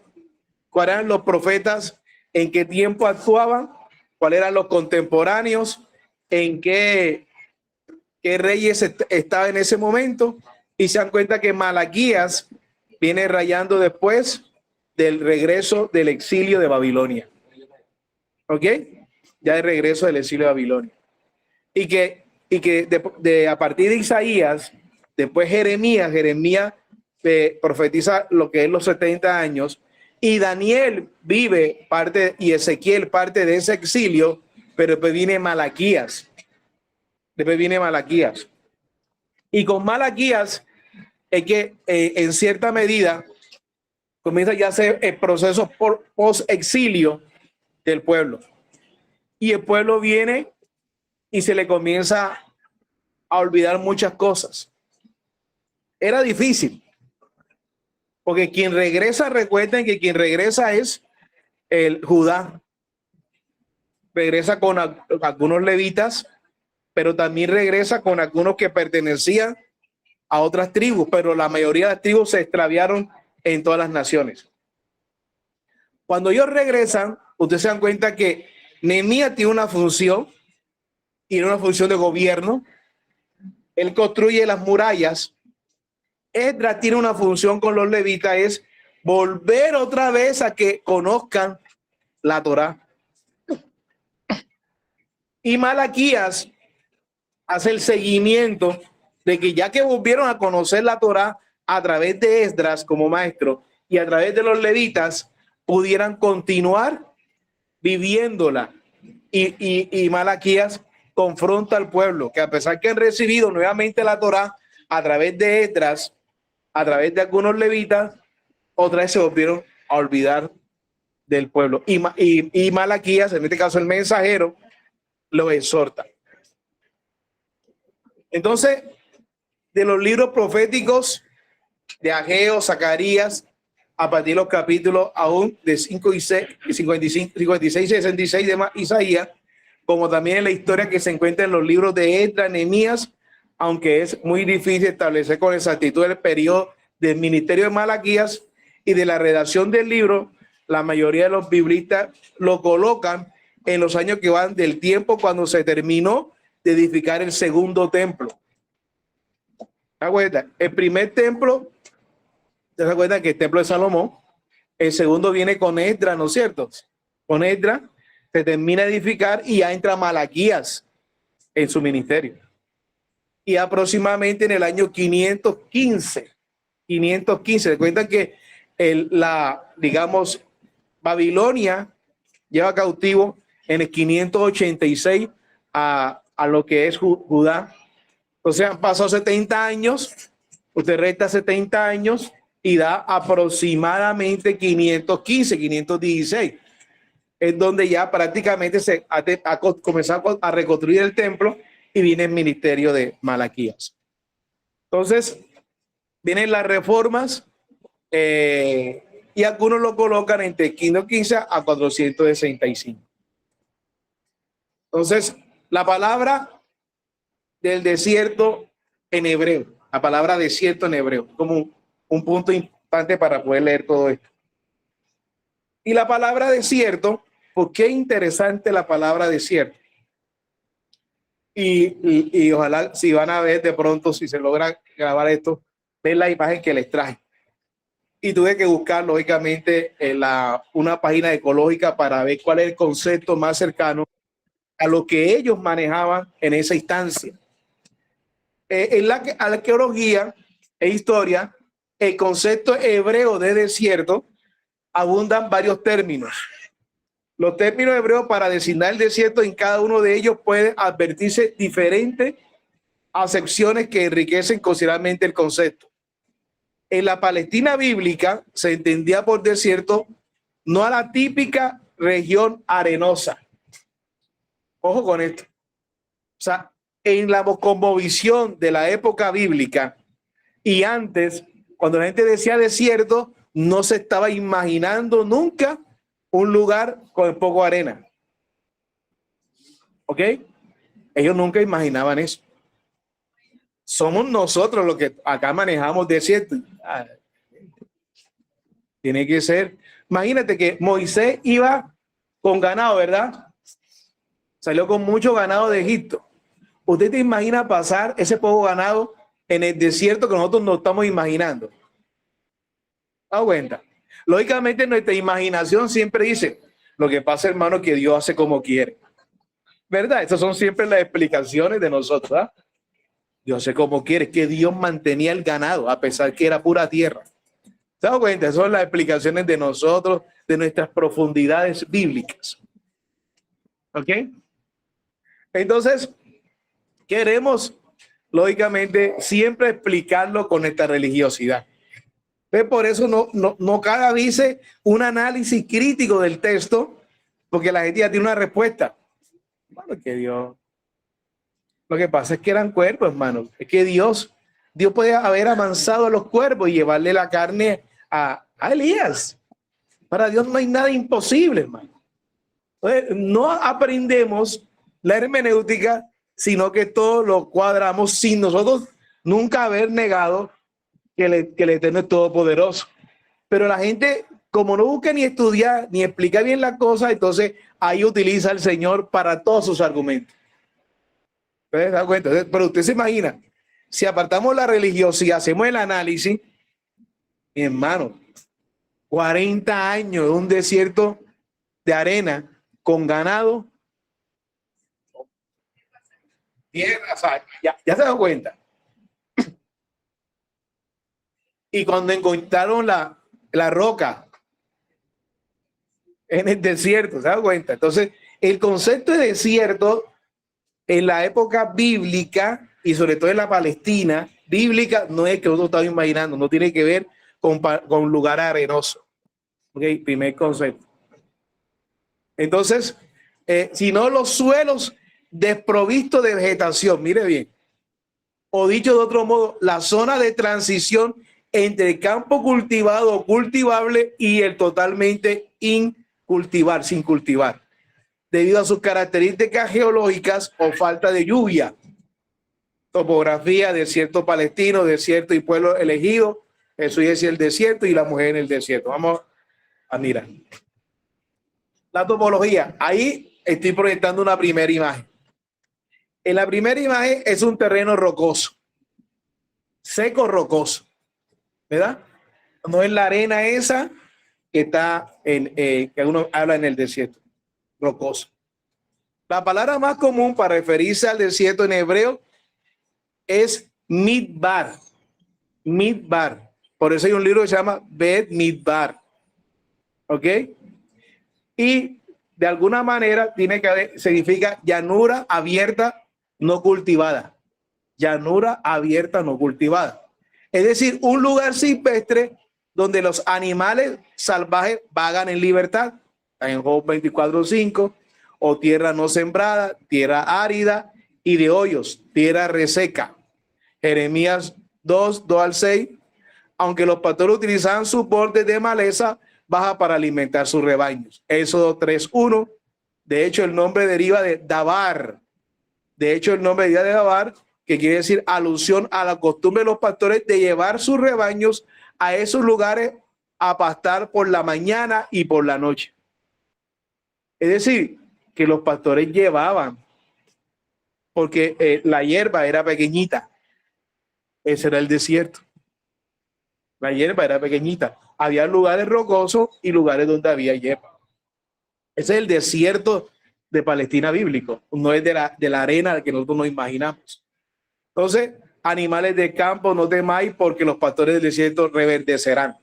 cuáles eran los profetas, en qué tiempo actuaban, cuáles eran los contemporáneos, en qué reyes estaban en ese momento, y se dan cuenta que Malaquías viene rayando después del regreso del exilio de Babilonia. ¿Ok? Ya de regreso del exilio de Babilonia. Y que a partir de Isaías, después Jeremías profetiza lo que es los 70 años, y Daniel vive parte, y Ezequiel parte de ese exilio, pero después viene Malaquías. Y con Malaquías es que en cierta medida comienza ya a ser el proceso post-exilio del pueblo. Y el pueblo viene y se le comienza a olvidar muchas cosas. Era difícil. Porque quien regresa, recuerden que quien regresa es el Judá. Regresa con algunos levitas, pero también regresa con algunos que pertenecían a otras tribus, pero la mayoría de las tribus se extraviaron en todas las naciones. Cuando ellos regresan, ustedes se dan cuenta que Nehemías tiene una función, y una función de gobierno. Él construye las murallas. Esdras tiene una función con los levitas, es volver otra vez a que conozcan la Torá. Y Malaquías hace el seguimiento de que ya que volvieron a conocer la Torá a través de Esdras como maestro y a través de los levitas, pudieran continuar viviéndola. Y Malaquías confronta al pueblo, que a pesar que han recibido nuevamente la Torá a través de Esdras, a través de algunos levitas, otra vez se volvieron a olvidar del pueblo. Y Malaquías, en este caso el mensajero, lo exhorta. Entonces, de los libros proféticos de Ageo, Zacarías, a partir de los capítulos aún de 5 y 6, 55, 56 y 66 de Isaías, como también en la historia que se encuentra en los libros de Esdras, Nehemías, aunque es muy difícil establecer con exactitud el periodo del ministerio de Malaquías y de la redacción del libro, la mayoría de los biblistas lo colocan en los años que van del tiempo cuando se terminó de edificar el segundo templo. ¿Te das cuenta? El primer templo, ¿te das cuenta que el templo de Salomón? El segundo viene con Esdras, ¿no es cierto? Con Esdras se termina de edificar y ya entra Malaquías en su ministerio. Y aproximadamente en el año 515, se cuenta que digamos, Babilonia lleva cautivo en el 586 a lo que es Judá. O sea, han pasado 70 años, usted resta 70 años y da aproximadamente 515, 516. Es donde ya prácticamente se ha comenzado a reconstruir el templo y viene el ministerio de Malaquías. Entonces, vienen las reformas y algunos lo colocan entre 515 a 465. Entonces, la palabra del desierto en hebreo, la palabra desierto en hebreo, como un punto importante para poder leer todo esto. Y la palabra desierto, ¿por qué interesante la palabra desierto? Y ojalá si van a ver de pronto, si se logra grabar esto, ven la imagen que les traje. Y tuve que buscar, lógicamente, una página ecológica para ver cuál es el concepto más cercano a lo que ellos manejaban en esa instancia. En la arqueología e historia, el concepto hebreo de desierto abundan varios términos. Los términos hebreos para designar el desierto, en cada uno de ellos puede advertirse diferentes acepciones que enriquecen considerablemente el concepto. En la Palestina bíblica se entendía por desierto no a la típica región arenosa. Ojo con esto. O sea, en la cosmovisión de la época bíblica y antes, cuando la gente decía desierto, no se estaba imaginando nunca un lugar con poco arena. ¿Ok? Ellos nunca imaginaban eso. Somos nosotros los que acá manejamos desierto. Tiene que ser. Imagínate que Moisés iba con ganado, ¿verdad? Salió con mucho ganado de Egipto. ¿Usted te imagina pasar ese poco ganado en el desierto que nosotros no estamos imaginando? ¿Da cuenta? Lógicamente nuestra imaginación siempre dice, lo que pasa, hermano, que Dios hace como quiere. ¿Verdad? Esas son siempre las explicaciones de nosotros. ¿Ah? Dios hace como quiere, que Dios mantenía el ganado a pesar que era pura tierra. ¿Se da cuenta? Esas son las explicaciones de nosotros, de nuestras profundidades bíblicas. ¿Ok? Entonces, queremos, lógicamente, siempre explicarlo con esta religiosidad. Entonces, por eso no cada dice un análisis crítico del texto, porque la gente ya tiene una respuesta. Bueno, que Dios. Lo que pasa es que eran cuerpos, hermano. Es que Dios puede haber amansado a los cuerpos y llevarle la carne a Elías. Para Dios no hay nada imposible, hermano. Entonces, no aprendemos la hermenéutica, sino que todo lo cuadramos sin nosotros nunca haber negado que el Eterno es todopoderoso. Pero la gente, como no busca ni estudiar ni explica bien las cosas, entonces ahí utiliza el Señor para todos sus argumentos. ¿Se da cuenta? Pero usted se imagina, si apartamos la religiosidad, hacemos el análisis, mi hermano, 40 años de un desierto de arena con ganado, tierra, o sea, ya se dan cuenta. Y cuando encontraron la roca en el desierto, ¿se dan cuenta? Entonces, el concepto de desierto en la época bíblica y sobre todo en la Palestina bíblica no es que uno estaba imaginando, no tiene que ver con lugar arenoso. Ok, primer concepto. Entonces, sino los suelos desprovistos de vegetación, mire bien, o dicho de otro modo, la zona de transición entre el campo cultivado o cultivable y el totalmente sin cultivar, debido a sus características geológicas o falta de lluvia. Topografía, desierto palestino, desierto y pueblo elegido, Jesús es el desierto y la mujer en el desierto. Vamos a mirar. La topología, ahí estoy proyectando una primera imagen. En la primera imagen es un terreno rocoso, seco, rocoso, ¿verdad? No es la arena esa que está que uno habla en el desierto, rocoso. La palabra más común para referirse al desierto en hebreo es midbar. Midbar. Por eso hay un libro que se llama Bet Midbar. ¿Ok? Y de alguna manera tiene que haber, significa llanura abierta, no cultivada. Llanura abierta, no cultivada. Es decir, un lugar silvestre donde los animales salvajes vagan en libertad. En Job 24:5, o tierra no sembrada, tierra árida y de hoyos, tierra reseca. Jeremías 2:2 al 6. Aunque los pastores utilizaban sus bordes de maleza baja para alimentar sus rebaños. Éxodo 3:1. De hecho, el nombre deriva de Dabar. Que quiere decir alusión a la costumbre de los pastores de llevar sus rebaños a esos lugares a pastar por la mañana y por la noche. Es decir, que los pastores llevaban, porque la hierba era pequeñita. Ese era el desierto. La hierba era pequeñita. Había lugares rocosos y lugares donde había hierba. Ese es el desierto de Palestina bíblico. No es de la arena que nosotros nos imaginamos. Entonces, animales de campo, no temáis porque los pastores del desierto reverdecerán.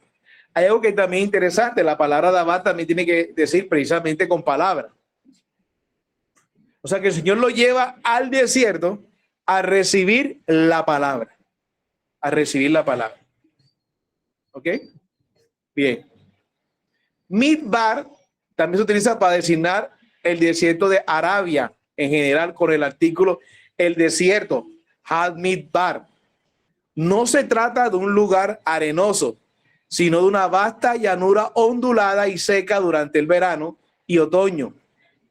Hay algo que también es interesante. La palabra Dabá también tiene que decir precisamente con palabras. O sea que el Señor lo lleva al desierto a recibir la palabra. A recibir la palabra. ¿Ok? Bien. Midbar también se utiliza para designar el desierto de Arabia en general con el artículo el desierto, Had Midbar. No se trata de un lugar arenoso, sino de una vasta llanura ondulada y seca durante el verano y otoño.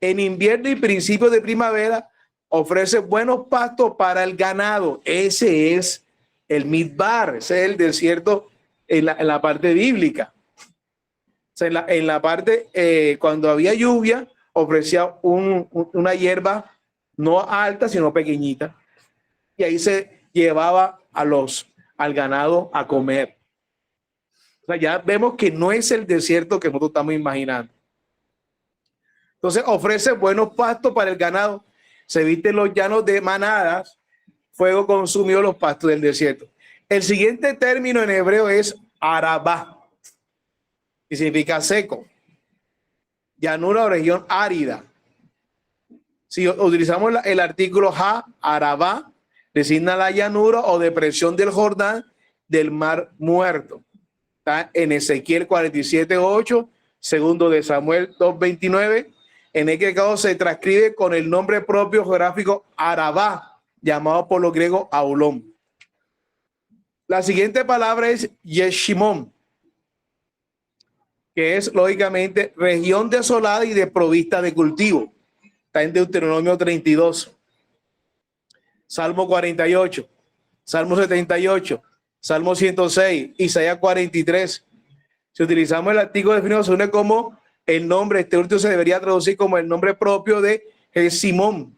En invierno y principios de primavera ofrece buenos pastos para el ganado. Ese es el Midbar, ese es el desierto en la parte bíblica. O sea, en la parte, cuando había lluvia, ofrecía una hierba no alta, sino pequeñita. Y ahí se llevaba al ganado a comer. O sea, ya vemos que no es el desierto que nosotros estamos imaginando. Entonces ofrece buenos pastos para el ganado. Se visten los llanos de manadas. Fuego consumió los pastos del desierto. El siguiente término en hebreo es Arabá, que significa seco. Llanura o región árida. Si utilizamos el artículo ha, Arabá, designa la llanura o depresión del Jordán del Mar Muerto. Está en Ezequiel 47:8, segundo de Samuel 2:29. En este caso se transcribe con el nombre propio geográfico Arabá, llamado por los griegos Aulón. La siguiente palabra es Yeshimón, que es lógicamente región desolada y desprovista de cultivo. Está en Deuteronomio 32, Salmo 48, Salmo 78, Salmo 106, Isaías 43. Si utilizamos el artículo definido, se une como el nombre, este último se debería traducir como el nombre propio de Simón.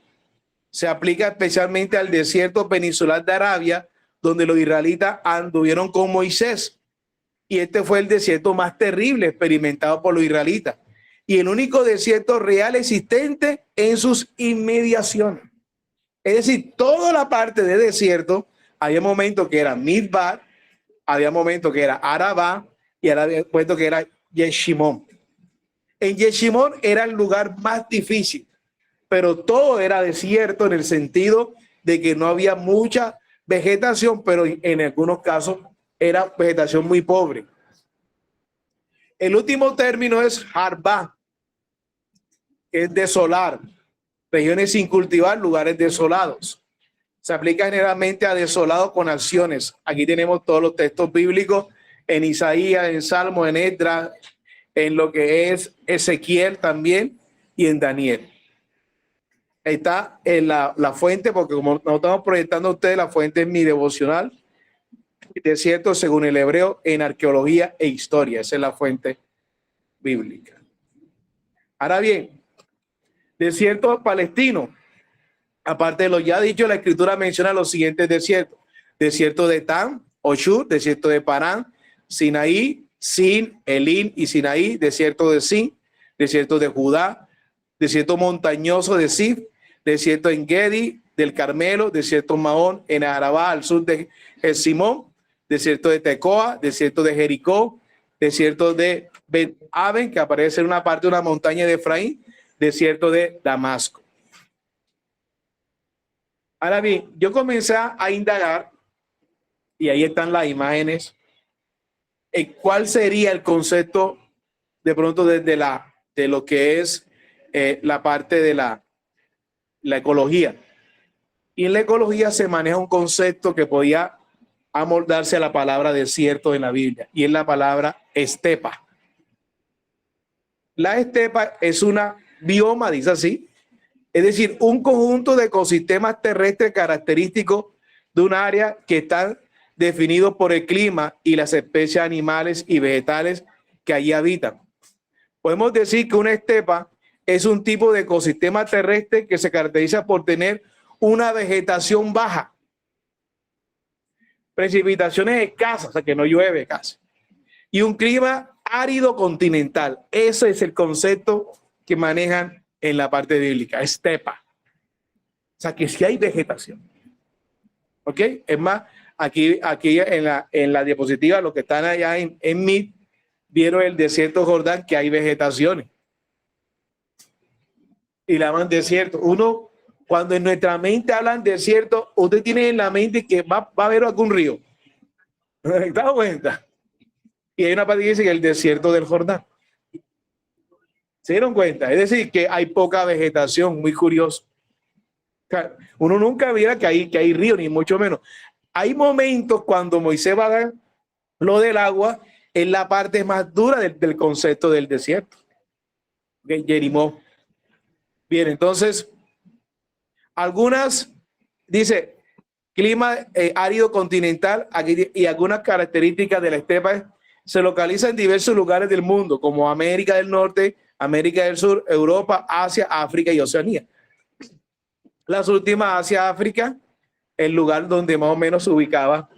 Se aplica especialmente al desierto peninsular de Arabia, donde los israelitas anduvieron con Moisés. Y este fue el desierto más terrible experimentado por los israelitas. Y el único desierto real existente en sus inmediaciones. Es decir, toda la parte de desierto, había momentos que era Midbar, había momentos que era Arabá y había momentos que era Yeshimón. En Yeshimón era el lugar más difícil, pero todo era desierto en el sentido de que no había mucha vegetación, pero en algunos casos era vegetación muy pobre. El último término es Harbá, que es desolar, regiones sin cultivar, lugares desolados. Se aplica generalmente a desolados con acciones. Aquí tenemos todos los textos bíblicos en Isaías, en Salmo, en Esdras, en lo que es Ezequiel también y en Daniel. Ahí está en la fuente, porque como nos estamos proyectando a ustedes, la fuente es mi devocional. Desierto según el hebreo en arqueología e historia. Esa es la fuente bíblica. Ahora bien, desierto palestino. Aparte de lo ya dicho, la escritura menciona los siguientes desiertos: desierto de Tan, Oshur, desierto de Parán, Sinaí, Sin, Elín y Sinaí, desierto de Sin, desierto de Judá, desierto montañoso de Sif, desierto en Gedi, del Carmelo, desierto Mahón, en Arabá, al sur de Simón, desierto de Tecoa, desierto de Jericó, desierto de Ben-Aben, que aparece en una parte de una montaña de Efraín, desierto de Damasco. Ahora bien, yo comencé a indagar, y ahí están las imágenes, cuál sería el concepto de pronto de lo que es la parte de la ecología. Y en la ecología se maneja un concepto que podía amoldarse a la palabra desierto en la Biblia, y es la palabra estepa. La estepa es una bioma, dice así, es decir, un conjunto de ecosistemas terrestres característicos de un área que están definidos por el clima y las especies animales y vegetales que allí habitan. Podemos decir que una estepa es un tipo de ecosistema terrestre que se caracteriza por tener una vegetación baja, precipitaciones escasas, o sea que no llueve casi, y un clima árido continental. Ese es el concepto que manejan en la parte bíblica, estepa. O sea que sí hay vegetación. ¿Ok? Es más, aquí en la diapositiva, los que están allá en MIT, vieron el desierto Jordán, que hay vegetaciones. Y la llaman desierto. Uno, cuando en nuestra mente hablan desierto, usted tiene en la mente que va a haber algún río. ¿Te das cuenta? Y hay una parte que dice que el desierto del Jordán. ¿Se dieron cuenta? Es decir, que hay poca vegetación, muy curioso. Uno nunca viera que hay río, ni mucho menos. Hay momentos cuando Moisés va a dar lo del agua, es la parte más dura del concepto del desierto. Jerimó. Bien, entonces, algunas, dice, clima árido continental aquí, y algunas características de la estepa se localizan en diversos lugares del mundo, como América del Norte, América del Sur, Europa, Asia, África y Oceanía. Las últimas, Asia, África, el lugar donde más o menos se ubicaba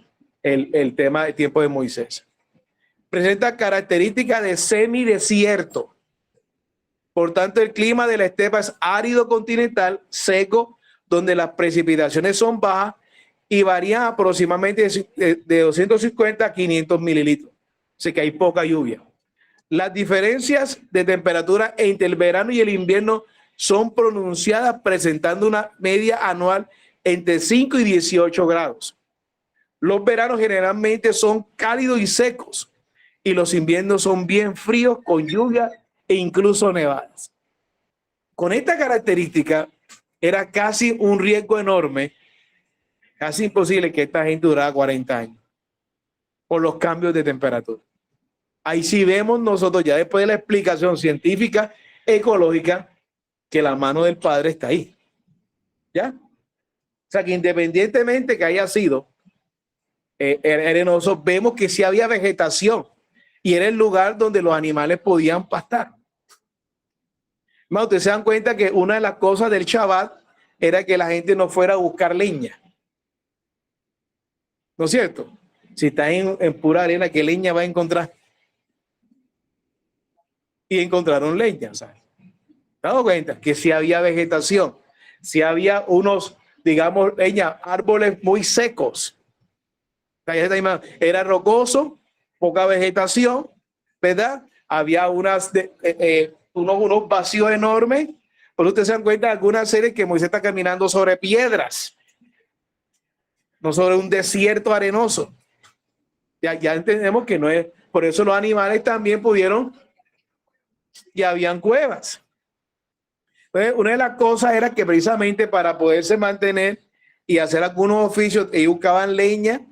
el tema del tiempo de Moisés. Presenta características de semidesierto. Por tanto, el clima de la estepa es árido continental, seco, donde las precipitaciones son bajas y varían aproximadamente de 250 a 500 mililitros. Así que hay poca lluvia. Las diferencias de temperatura entre el verano y el invierno son pronunciadas, presentando una media anual entre 5 y 18 grados. Los veranos generalmente son cálidos y secos, y los inviernos son bien fríos, con lluvia e incluso nevadas. Con esta característica, era casi un riesgo enorme, casi imposible que esta gente durara 40 años por los cambios de temperatura. Ahí sí vemos nosotros, ya después de la explicación científica, ecológica, que la mano del Padre está ahí. ¿Ya? O sea, que independientemente que haya sido arenoso, vemos que sí había vegetación y era el lugar donde los animales podían pastar. Más, ustedes se dan cuenta que una de las cosas del Shabbat era que la gente no fuera a buscar leña. ¿No es cierto? Si está en pura arena, ¿qué leña va a encontrar? Y encontraron leña, ¿sabes? ¿Te has dado cuenta? Que si había vegetación, si había unos, digamos, leña, árboles muy secos. Era rocoso, poca vegetación, ¿verdad? Había unos vacíos enormes. Pero ustedes se dan cuenta de algunas series que Moisés está caminando sobre piedras, no sobre un desierto arenoso. Ya entendemos que no es, por eso los animales también pudieron, y habían cuevas. Entonces, una de las cosas era que precisamente para poderse mantener y hacer algunos oficios, ellos buscaban leña,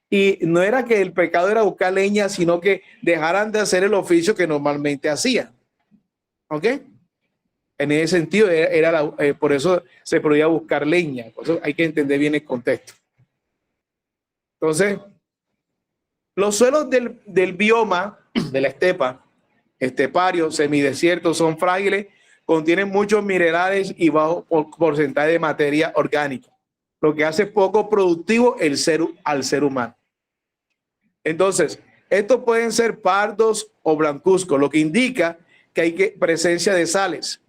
y no era que el pecado era buscar leña, sino que dejaran de hacer el oficio que normalmente hacían. ¿Ok? En ese sentido, por eso se podía buscar leña. Por eso hay que entender bien el contexto. Entonces, los suelos del bioma de la estepa, estepario, semidesierto, son frágiles contienen muchos minerales y bajo porcentaje de materia orgánica, lo que hace poco productivo al ser humano. Entonces, estos pueden ser pardos o blancuzcos, lo que indica que hay presencia de sales.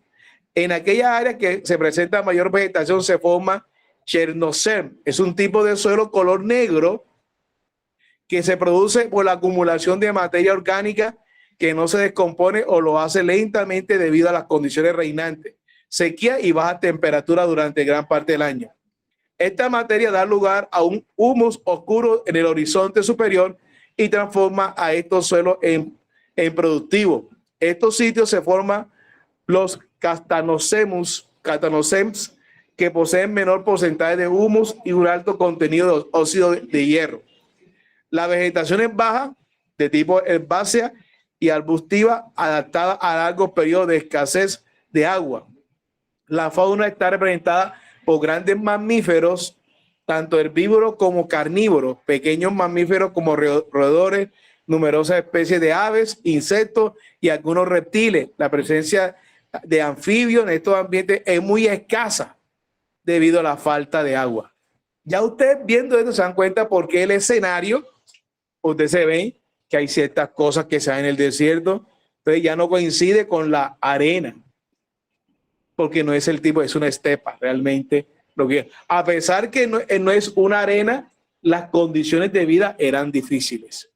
En aquella área que se presenta mayor vegetación se forma chernozem. Es un tipo de suelo color negro que se produce por la acumulación de materia orgánica que no se descompone o lo hace lentamente debido a las condiciones reinantes, sequía y baja temperatura durante gran parte del año. Esta materia da lugar a un humus oscuro en el horizonte superior y transforma a estos suelos en productivos. Estos sitios se forman los castanosems, que poseen menor porcentaje de humus y un alto contenido de óxido de hierro. La vegetación es baja, de tipo herbácea y arbustiva, adaptada a largos periodos de escasez de agua. La fauna está representada por grandes mamíferos, tanto herbívoros como carnívoros, pequeños mamíferos como roedores, numerosas especies de aves, insectos y algunos reptiles. La presencia de anfibios en estos ambientes es muy escasa debido a la falta de agua. Ya ustedes viendo esto se dan cuenta por qué el escenario, ustedes se ven que hay ciertas cosas que se dan en el desierto, entonces ya no coincide con la arena, porque no es el tipo, es una estepa realmente. Lo que, a pesar que no es una arena, las condiciones de vida eran difíciles.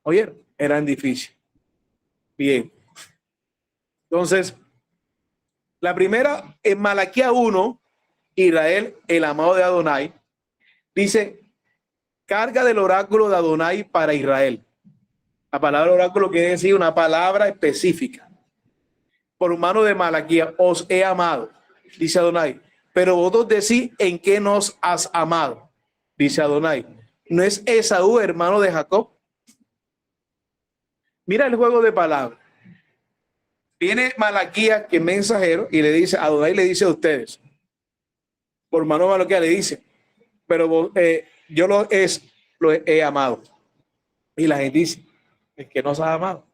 Oye, eran difíciles. Bien. Entonces, la primera, en Malaquías 1, Israel, el amado de Adonai, dice, carga del oráculo de Adonai para Israel. La palabra oráculo quiere decir una palabra específica. Por mano de Malaquías, os he amado, dice Adonai. Pero vosotros decís, ¿en qué nos has amado? Dice Adonai. ¿No es Esaú, hermano de Jacob? Mira el juego de palabras. Viene Malaquías, que es mensajero, y le dice, Adonai le dice a ustedes, por mano de Malaquías le dice, pero yo lo he amado. Y la gente dice, es que nos has amado.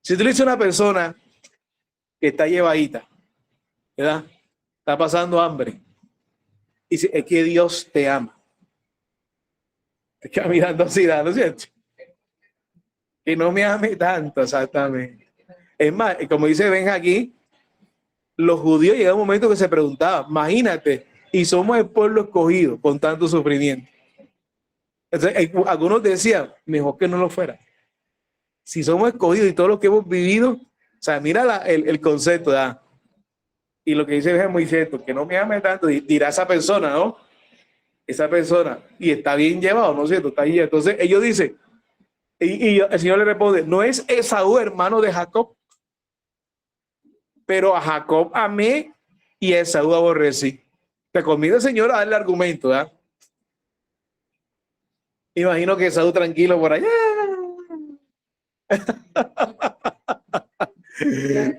Si tú le dices a una persona que está llevadita, ¿verdad? Está pasando hambre, y dice, es que Dios te ama. Es que mirando así, ¿no es cierto? Que no me ame tanto, exactamente. Es más, como dice Benja aquí, los judíos llegaron un momento que se preguntaban, imagínate, y somos el pueblo escogido con tanto sufrimiento. Entonces, algunos decían, mejor que no lo fuera. Si somos escogidos y todo lo que hemos vivido, o sea, mira el concepto, ¿verdad? Y lo que dice es muy cierto, que no me ame tanto, dirá esa persona, ¿no? Esa persona, y está bien llevado, ¿no es cierto? Está ahí. Entonces ellos dicen, y el Señor le responde, ¿no es Esaú hermano de Jacob? Pero a Jacob amé y a Esaú aborrecí. Te conviene el Señor a darle argumento, ¿verdad? Imagino que Esaú tranquilo por allá.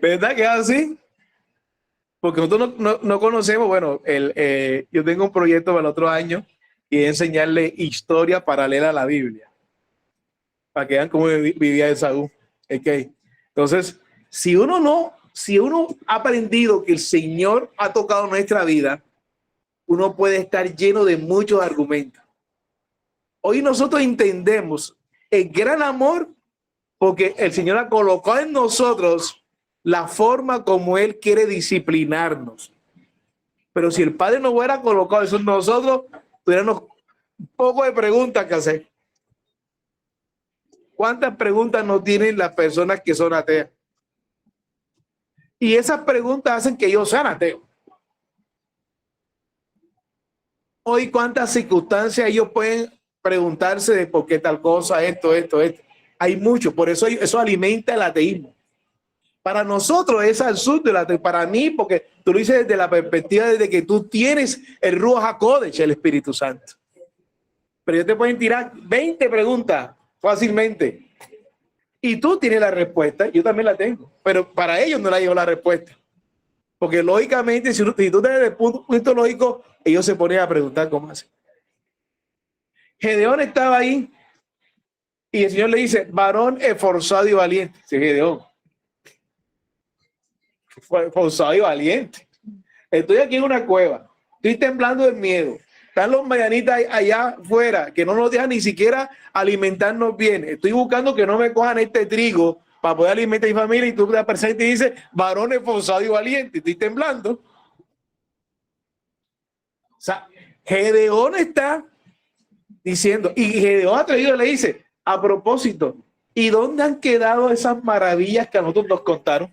¿Verdad que es así? Porque nosotros no conocemos, bueno, yo tengo un proyecto para el otro año y es enseñarle historia paralela a la Biblia, para que vean cómo vivía Esaú. Okay. Entonces, si uno ha aprendido que el Señor ha tocado nuestra vida, uno puede estar lleno de muchos argumentos. Hoy nosotros entendemos el gran amor porque el Señor ha colocado en nosotros la forma como Él quiere disciplinarnos. Pero si el Padre no hubiera colocado eso en nosotros, tuviéramos un poco de preguntas que hacer. ¿Cuántas preguntas no tienen las personas que son ateas? Y esas preguntas hacen que ellos sean ateos. Hoy, ¿cuántas circunstancias ellos pueden preguntarse de por qué tal cosa, esto? Hay mucho, por eso eso alimenta el ateísmo. Para nosotros es absurdo el ateísmo, para mí, porque tú lo dices desde la perspectiva de que tú tienes el Ruach HaKodesh, el Espíritu Santo. Pero ellos te pueden tirar 20 preguntas fácilmente. Y tú tienes la respuesta, yo también la tengo, pero para ellos no la llevo la respuesta. Porque lógicamente, si tú tienes el punto lógico, ellos se ponen a preguntar cómo hace. Gedeón estaba ahí y el Señor le dice, varón esforzado y valiente. Sí, Gedeón. forzado y valiente. Estoy aquí en una cueva, estoy temblando de miedo. Están los medianitas allá afuera que no nos dejan ni siquiera alimentarnos bien. Estoy buscando que no me cojan este trigo para poder alimentar a mi familia y tú te presentas y dices, varones forzados y valientes. Estoy temblando. O sea, Gedeón está diciendo, y Gedeón atrevido le dice, a propósito, ¿y dónde han quedado esas maravillas que a nosotros nos contaron?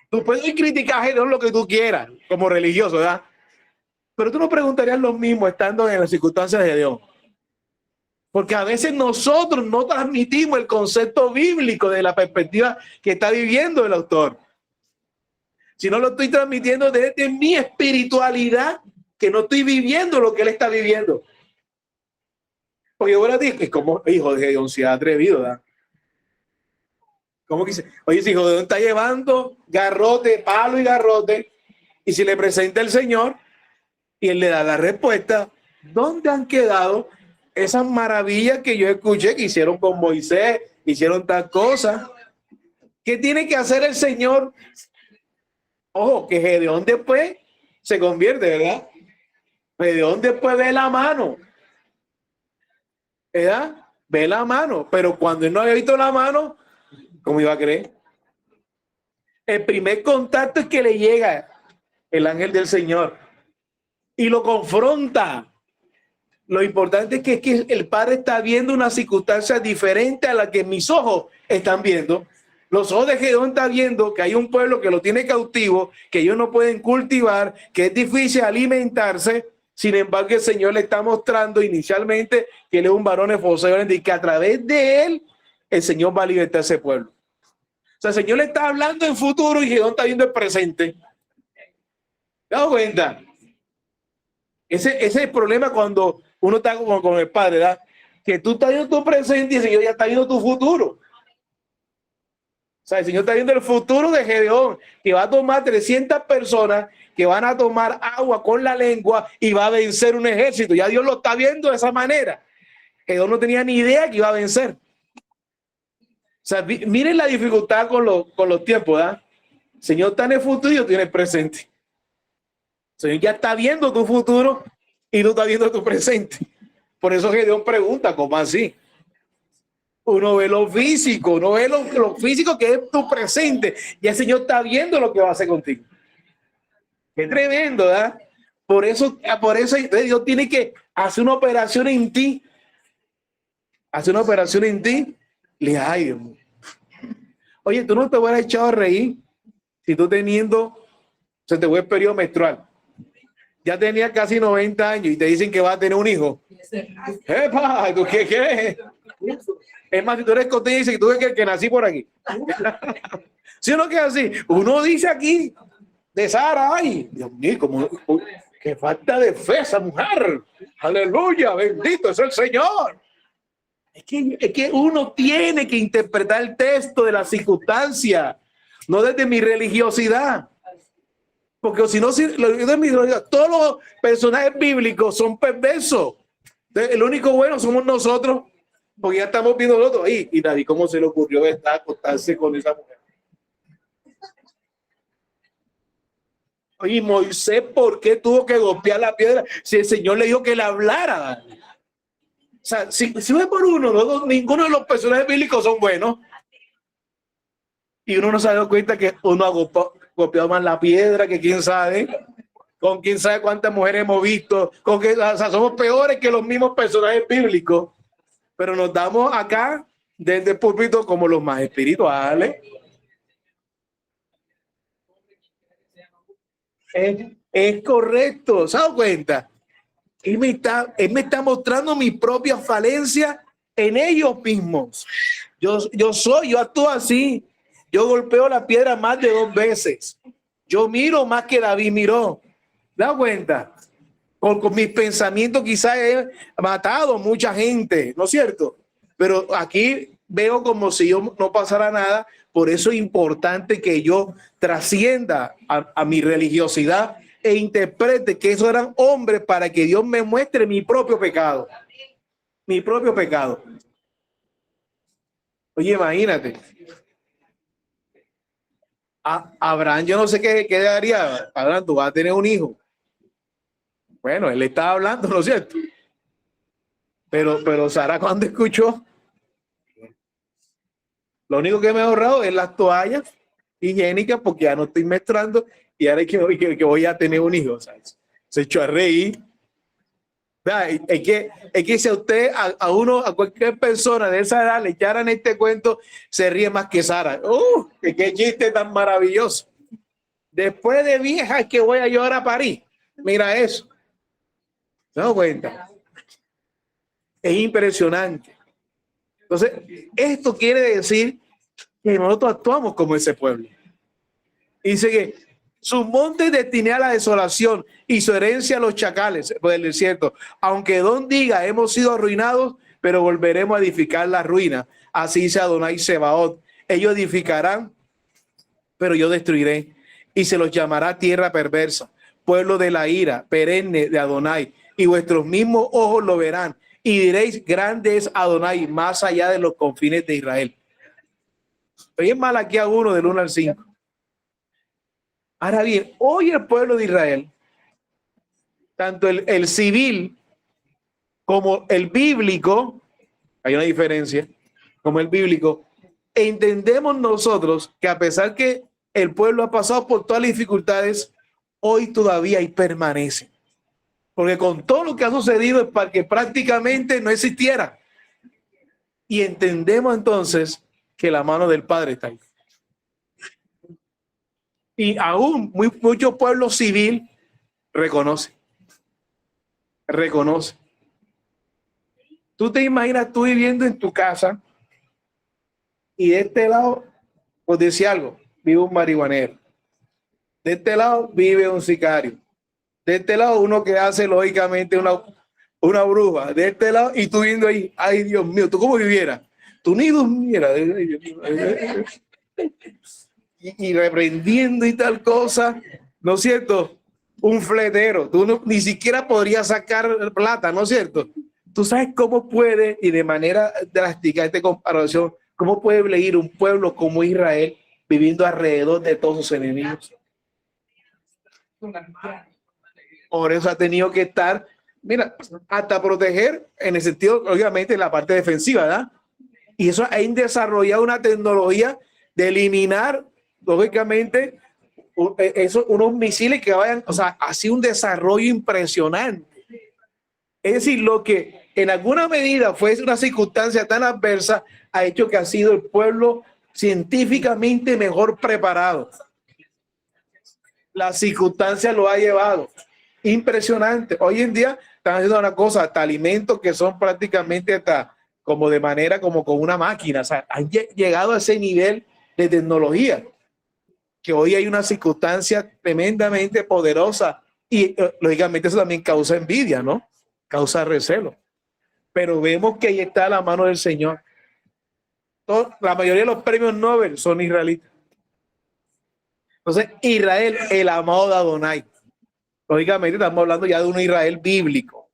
Tú puedes criticar a Gedeón lo que tú quieras, como religioso, ¿verdad? Pero tú no preguntarías lo mismo estando en las circunstancias de Gedeón. Porque a veces nosotros no transmitimos el concepto bíblico de la perspectiva que está viviendo el autor. Si no lo estoy transmitiendo desde mi espiritualidad, que no estoy viviendo lo que él está viviendo. Porque yo ahora digo, es como hijo de Gedeón se ha atrevido, ¿verdad? ¿Cómo que dice? Oye, si Gedeón está llevando garrote, palo y garrote, y si le presenta el Señor, y él le da la respuesta, ¿dónde han quedado esas maravillas que yo escuché que hicieron con Moisés, hicieron tal cosa? ¿Qué tiene que hacer el Señor? Ojo, que Gedeón después se convierte, ¿verdad? Gedeón después ve la mano, ¿verdad? Ve la mano, pero cuando él no había visto la mano, ¿cómo iba a creer? El primer contacto es que le llega el ángel del Señor y lo confronta. Lo importante es que el padre está viendo una circunstancia diferente a la que mis ojos están viendo. Los ojos de Gedeón están viendo que hay un pueblo que lo tiene cautivo, que ellos no pueden cultivar, que es difícil alimentarse. Sin embargo, el Señor le está mostrando inicialmente que él es un varón esforzado y que a través de él el Señor va a libertar a ese pueblo. O sea, el Señor le está hablando en futuro y Gedeón está viendo el presente. ¿Te das cuenta? Ese es el problema cuando uno está con el padre, ¿verdad? Que tú estás viendo tu presente y el Señor ya está viendo tu futuro. O sea, el Señor está viendo el futuro de Gedeón, que va a tomar 300 personas que van a tomar agua con la lengua y va a vencer un ejército. Ya Dios lo está viendo de esa manera. Gedeón no tenía ni idea que iba a vencer. O sea, miren la dificultad con los tiempos, ¿verdad? El Señor está en el futuro y yo estoy en el presente. El Señor ya está viendo tu futuro y tú estás viendo tu presente. Por eso Gedeón pregunta, ¿cómo así? Uno ve lo físico, uno ve lo físico que es tu presente y el Señor está viendo lo que va a hacer contigo. Qué tremendo, ¿verdad? Por eso Dios tiene que hacer una operación en ti. Hace una operación en ti. Ay, Dios mío. Oye, tú no te hubieras echado a reír si tú se te fue el periodo menstrual. Ya tenía casi 90 años y te dicen que vas a tener un hijo. ¡Epa! ¿Tú qué crees? Es más, si tú eres costeño y dices que tú eres que nací por aquí. ¿Sí o no que es así? Uno dice aquí de Sara, ay, Dios mío, como qué falta de fe esa mujer. Aleluya, bendito es el Señor. Es que uno tiene que interpretar el texto de la circunstancia, no desde mi religiosidad. Porque si no, todos los personajes bíblicos son perversos. Entonces, el único bueno somos nosotros, porque ya estamos viendo el otro. Y David, ¿cómo se le ocurrió acostarse con esa mujer? Oye, Moisés, ¿por qué tuvo que golpear la piedra si el Señor le dijo que le hablara? O sea, si ve por uno, ninguno de los personajes bíblicos son buenos. Y uno no se ha dado cuenta que uno ha golpeado más la piedra que quién sabe. Con quién sabe cuántas mujeres hemos visto. O sea, somos peores que los mismos personajes bíblicos. Pero nos damos acá desde el púlpito como los más espirituales. Es correcto, ¿se ha dado cuenta? Él me está mostrando mi propia falencia en ellos mismos. Yo actúo así. Yo golpeo la piedra más de 2 veces. Yo miro más que David miró. ¿Te das cuenta? Con mis pensamientos quizás he matado a mucha gente, ¿no es cierto? Pero aquí veo como si yo no pasara nada. Por eso es importante que yo trascienda a mi religiosidad e interprete que esos eran hombres para que Dios me muestre mi propio pecado. Mi propio pecado. Oye, imagínate. Abraham, yo no sé qué daría. Abraham, tú vas a tener un hijo. Bueno, él estaba hablando, ¿no es cierto? Pero Sara cuando escuchó, lo único que me he ahorrado es las toallas higiénicas porque ya no estoy menstruando y ahora que voy a tener un hijo. O sea, se echó a reír. Es que si a usted, a cualquier persona de esa edad le echaran este cuento, se ríe más que Sara. ¡Qué chiste tan maravilloso! Después de vieja que voy a llorar a París. Mira eso. ¿Se dan cuenta? Es impresionante. Entonces, esto quiere decir que nosotros actuamos como ese pueblo. Dice que sus montes destiné a la desolación y su herencia a los chacales por el desierto. Aunque Don diga, hemos sido arruinados, pero volveremos a edificar la ruina. Así dice Adonai Sebaot. Ellos edificarán, pero yo destruiré. Y se los llamará tierra perversa, pueblo de la ira, perenne de Adonai. Y vuestros mismos ojos lo verán. Y diréis, grande es Adonai, más allá de los confines de Israel. Estoy en Malaquías 1, del 1 al 5. Ahora bien, hoy el pueblo de Israel, tanto el civil como el bíblico, hay una diferencia, como el bíblico, entendemos nosotros que a pesar que el pueblo ha pasado por todas las dificultades, hoy todavía ahí permanece. Porque con todo lo que ha sucedido es para que prácticamente no existiera. Y entendemos entonces que la mano del Padre está ahí. Y aún mucho pueblo civil reconoce. Tú te imaginas tú viviendo en tu casa y de este lado, pues decía algo, vive un marihuanero. De este lado vive un sicario. De este lado uno que hace lógicamente una bruja. De este lado, y tú viendo ahí, ay Dios mío, ¿tú cómo vivieras? Tú ni durmieras. Y reprendiendo y tal cosa, ¿no es cierto? Un fletero, tú ni siquiera podrías sacar plata, ¿no es cierto? Tú sabes cómo puede, y de manera drástica esta comparación, cómo puede vivir un pueblo como Israel viviendo alrededor de todos sus enemigos. Por eso ha tenido que estar, mira, hasta proteger en el sentido, obviamente, la parte defensiva, ¿verdad? Y eso ha desarrollado una tecnología de eliminar, lógicamente, unos misiles que vayan, o sea, así un desarrollo impresionante. Es decir, lo que en alguna medida fue una circunstancia tan adversa ha hecho que ha sido el pueblo científicamente mejor preparado. La circunstancia lo ha llevado. Impresionante. Hoy en día están haciendo una cosa, hasta alimentos que son prácticamente hasta como de manera como con una máquina. O sea, han llegado a ese nivel de tecnología que hoy hay una circunstancia tremendamente poderosa y lógicamente eso también causa envidia, ¿no? Causa recelo. Pero vemos que ahí está la mano del Señor. La mayoría de los premios Nobel son israelitas. Entonces, Israel, el amado de Adonai. Lógicamente estamos hablando ya de un Israel bíblico.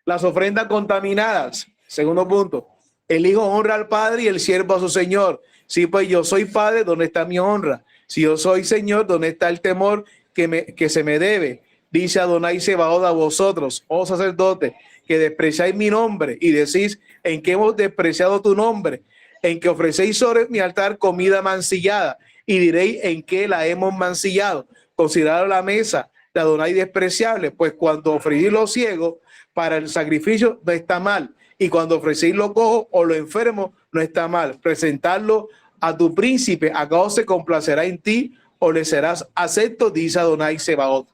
Las ofrendas contaminadas. Segundo punto. El hijo honra al padre y el siervo a su señor. Sí, pues yo soy padre, ¿dónde está mi honra? Si yo soy señor, ¿dónde está el temor que se me debe? Dice Adonai Sebaot a vosotros, oh sacerdotes, que despreciáis mi nombre y decís, ¿en qué hemos despreciado tu nombre? En que ofrecéis sobre mi altar comida mancillada y diréis, ¿en qué la hemos mancillado? Considerad la mesa de Adonai despreciable, pues cuando ofrecéis los ciegos para el sacrificio no está mal, y cuando ofrecéis los cojos o los enfermos no está mal. Presentarlo a tu príncipe, ¿acaso se complacerá en ti o le serás acepto? Dice Adonai Sebaot.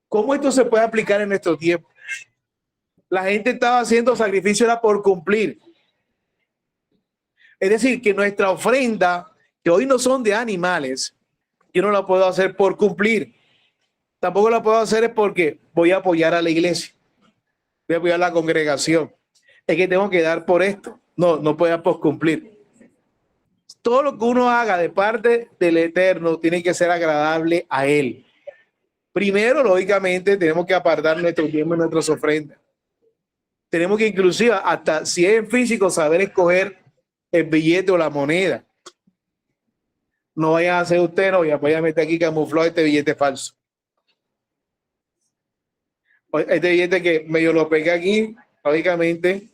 ¿Cómo esto se puede aplicar en nuestro tiempo? La gente estaba haciendo sacrificio era por cumplir. Es decir, que nuestra ofrenda, que hoy no son de animales, yo no la puedo hacer por cumplir. Tampoco la puedo hacer es porque voy a apoyar a la iglesia, voy a apoyar a la congregación. Es que tengo que dar por esto. No puedo dar por cumplir. Todo lo que uno haga de parte del Eterno tiene que ser agradable a Él. Primero, lógicamente, tenemos que apartar nuestro tiempo y nuestras ofrendas. Tenemos que inclusive, hasta si es en físico, saber escoger el billete o la moneda. No vaya a hacer usted, no, voy a meter aquí camuflado este billete falso. Este billete que medio lo pegué aquí, lógicamente,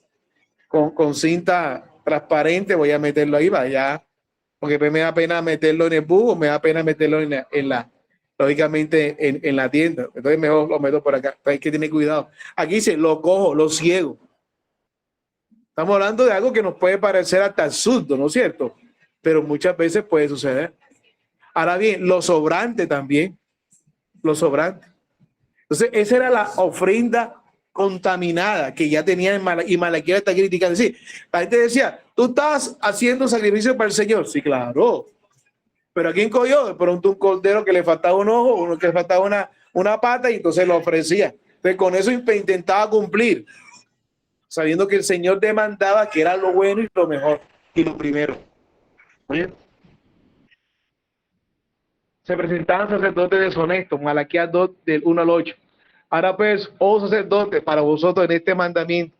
con cinta transparente, voy a meterlo ahí, vaya, porque me da pena meterlo en el bus, me da pena meterlo lógicamente, en la tienda. Entonces mejor lo meto por acá. Hay que tener cuidado. Aquí dice, lo cojo, lo ciego. Estamos hablando de algo que nos puede parecer hasta absurdo, ¿no es cierto? Pero muchas veces puede suceder. Ahora bien, lo sobrante también, lo sobrante. Entonces, esa era la ofrenda contaminada que ya tenía y Malaquías está criticando. Es decir, la gente decía, tú estás haciendo sacrificio para el Señor. Sí, claro. Pero ¿a quién cogió? De pronto un cordero que le faltaba un ojo, uno que le faltaba una pata y entonces lo ofrecía. Entonces, con eso intentaba cumplir, sabiendo que el Señor demandaba que era lo bueno y lo mejor y lo primero. ¿Oye? Se presentaban sacerdotes deshonestos, Malaquías 2, del 1 al 8. Ahora pues, oh sacerdotes, para vosotros en este mandamiento,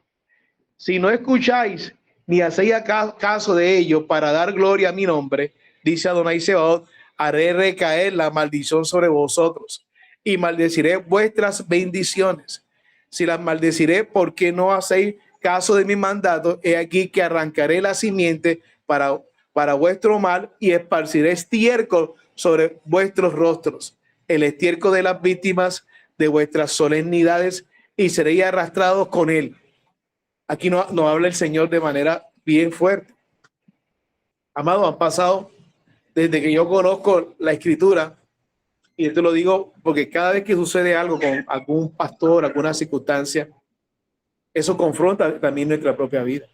si no escucháis ni hacéis caso de ello para dar gloria a mi nombre, dice Adonai Sebaot, haré recaer la maldición sobre vosotros y maldeciré vuestras bendiciones. Si las maldeciré, ¿por qué no hacéis caso de mi mandato? He aquí que arrancaré la simiente para vuestro mal y esparciré estiércol sobre vuestros rostros, el estiércol de las víctimas de vuestras solemnidades, y seréis arrastrados con él. Aquí no habla el Señor de manera bien fuerte. Amado, han pasado desde que yo conozco la Escritura, y esto lo digo porque cada vez que sucede algo con algún pastor, alguna circunstancia, eso confronta también nuestra propia vida.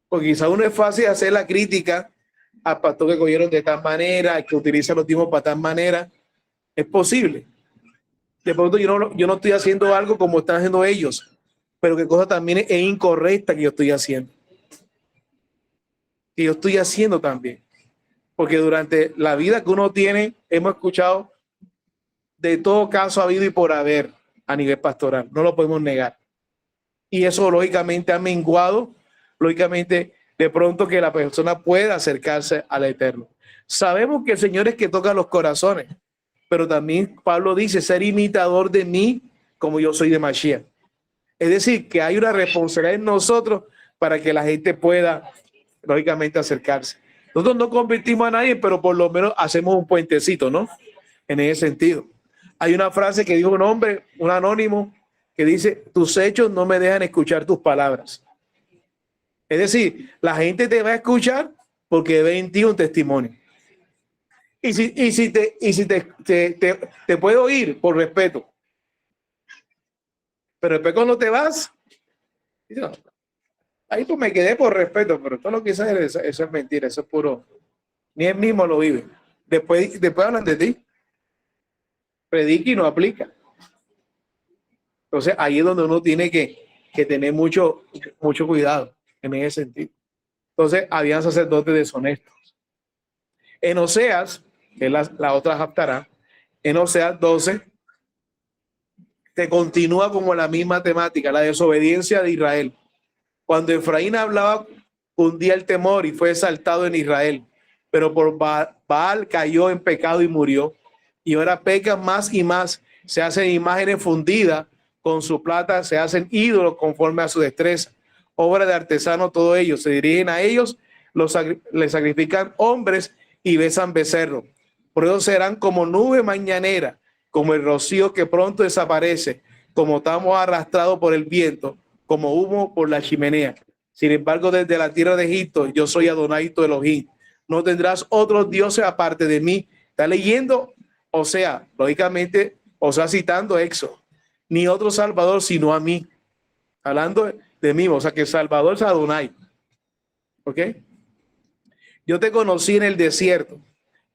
Porque quizá uno es fácil hacer la crítica al pastor que cogieron de tal manera, que utiliza los tiempos para tal manera. Es posible. De pronto yo no estoy haciendo algo como están haciendo ellos, pero que cosa también es incorrecta que yo estoy haciendo. Que yo estoy haciendo también. Porque durante la vida que uno tiene, hemos escuchado de todo caso habido y por haber a nivel pastoral. No lo podemos negar. Y eso lógicamente ha menguado, lógicamente, de pronto que la persona pueda acercarse al Eterno. Sabemos que el Señor es que toca los corazones, pero también Pablo dice ser imitador de mí como yo soy de Mashiach. Es decir, que hay una responsabilidad en nosotros para que la gente pueda, lógicamente, acercarse. Nosotros no convertimos a nadie, pero por lo menos hacemos un puentecito, ¿no? En ese sentido. Hay una frase que dijo un hombre, un anónimo, que dice, tus hechos no me dejan escuchar tus palabras. Es decir, la gente te va a escuchar porque ve en ti un testimonio. Y si te puede oír por respeto, pero después cuando te vas, no, ahí pues me quedé por respeto, pero todo lo que dices, eso es mentira, eso es puro. Ni él mismo lo vive. Después hablan de ti. Predica y no aplica. Entonces ahí es donde uno tiene que tener mucho cuidado en ese sentido. Entonces habían sacerdotes deshonestos. En Oseas, que es la otra Haftará, en Oseas 12, te continúa como la misma temática, la desobediencia de Israel. Cuando Efraín hablaba, hundía el temor y fue exaltado en Israel, pero por Baal cayó en pecado y murió. Y ahora pecan más y más, se hacen imágenes fundidas con su plata, se hacen ídolos conforme a su destreza, obra de artesanos, todo ello. Se dirigen a ellos, les sacrifican hombres y besan becerros. Por eso serán como nube mañanera, como el rocío que pronto desaparece, como estamos arrastrados por el viento, como humo por la chimenea. Sin embargo, desde la tierra de Egipto, yo soy Adonai tu Elohim. No tendrás otros dioses aparte de mí. Está leyendo, o sea, lógicamente, o sea, citando Éxodo. Ni otro Salvador sino a mí. Hablando de mí, o sea, que Salvador es Adonai. ¿Ok? Yo te conocí en el desierto,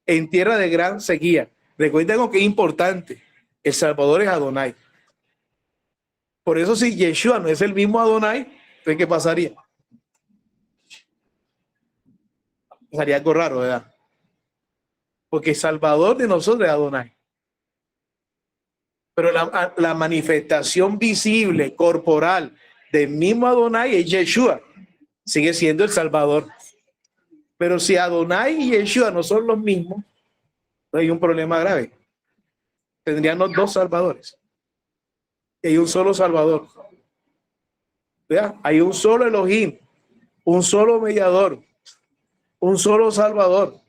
en tierra de gran sequía. Recuerden algo que es importante. El Salvador es Adonai. Por eso si Yeshua no es el mismo Adonai, entonces ¿qué pasaría? Pasaría algo raro, ¿verdad? Porque el Salvador de nosotros es Adonai. Pero la manifestación visible, corporal, del mismo Adonai es Yeshua. Sigue siendo el Salvador. Pero si Adonai y Yeshua no son los mismos, hay un problema grave. Tendríamos dos salvadores. Hay un solo salvador. ¿Vea? Hay un solo Elohim, un solo mediador, un solo salvador.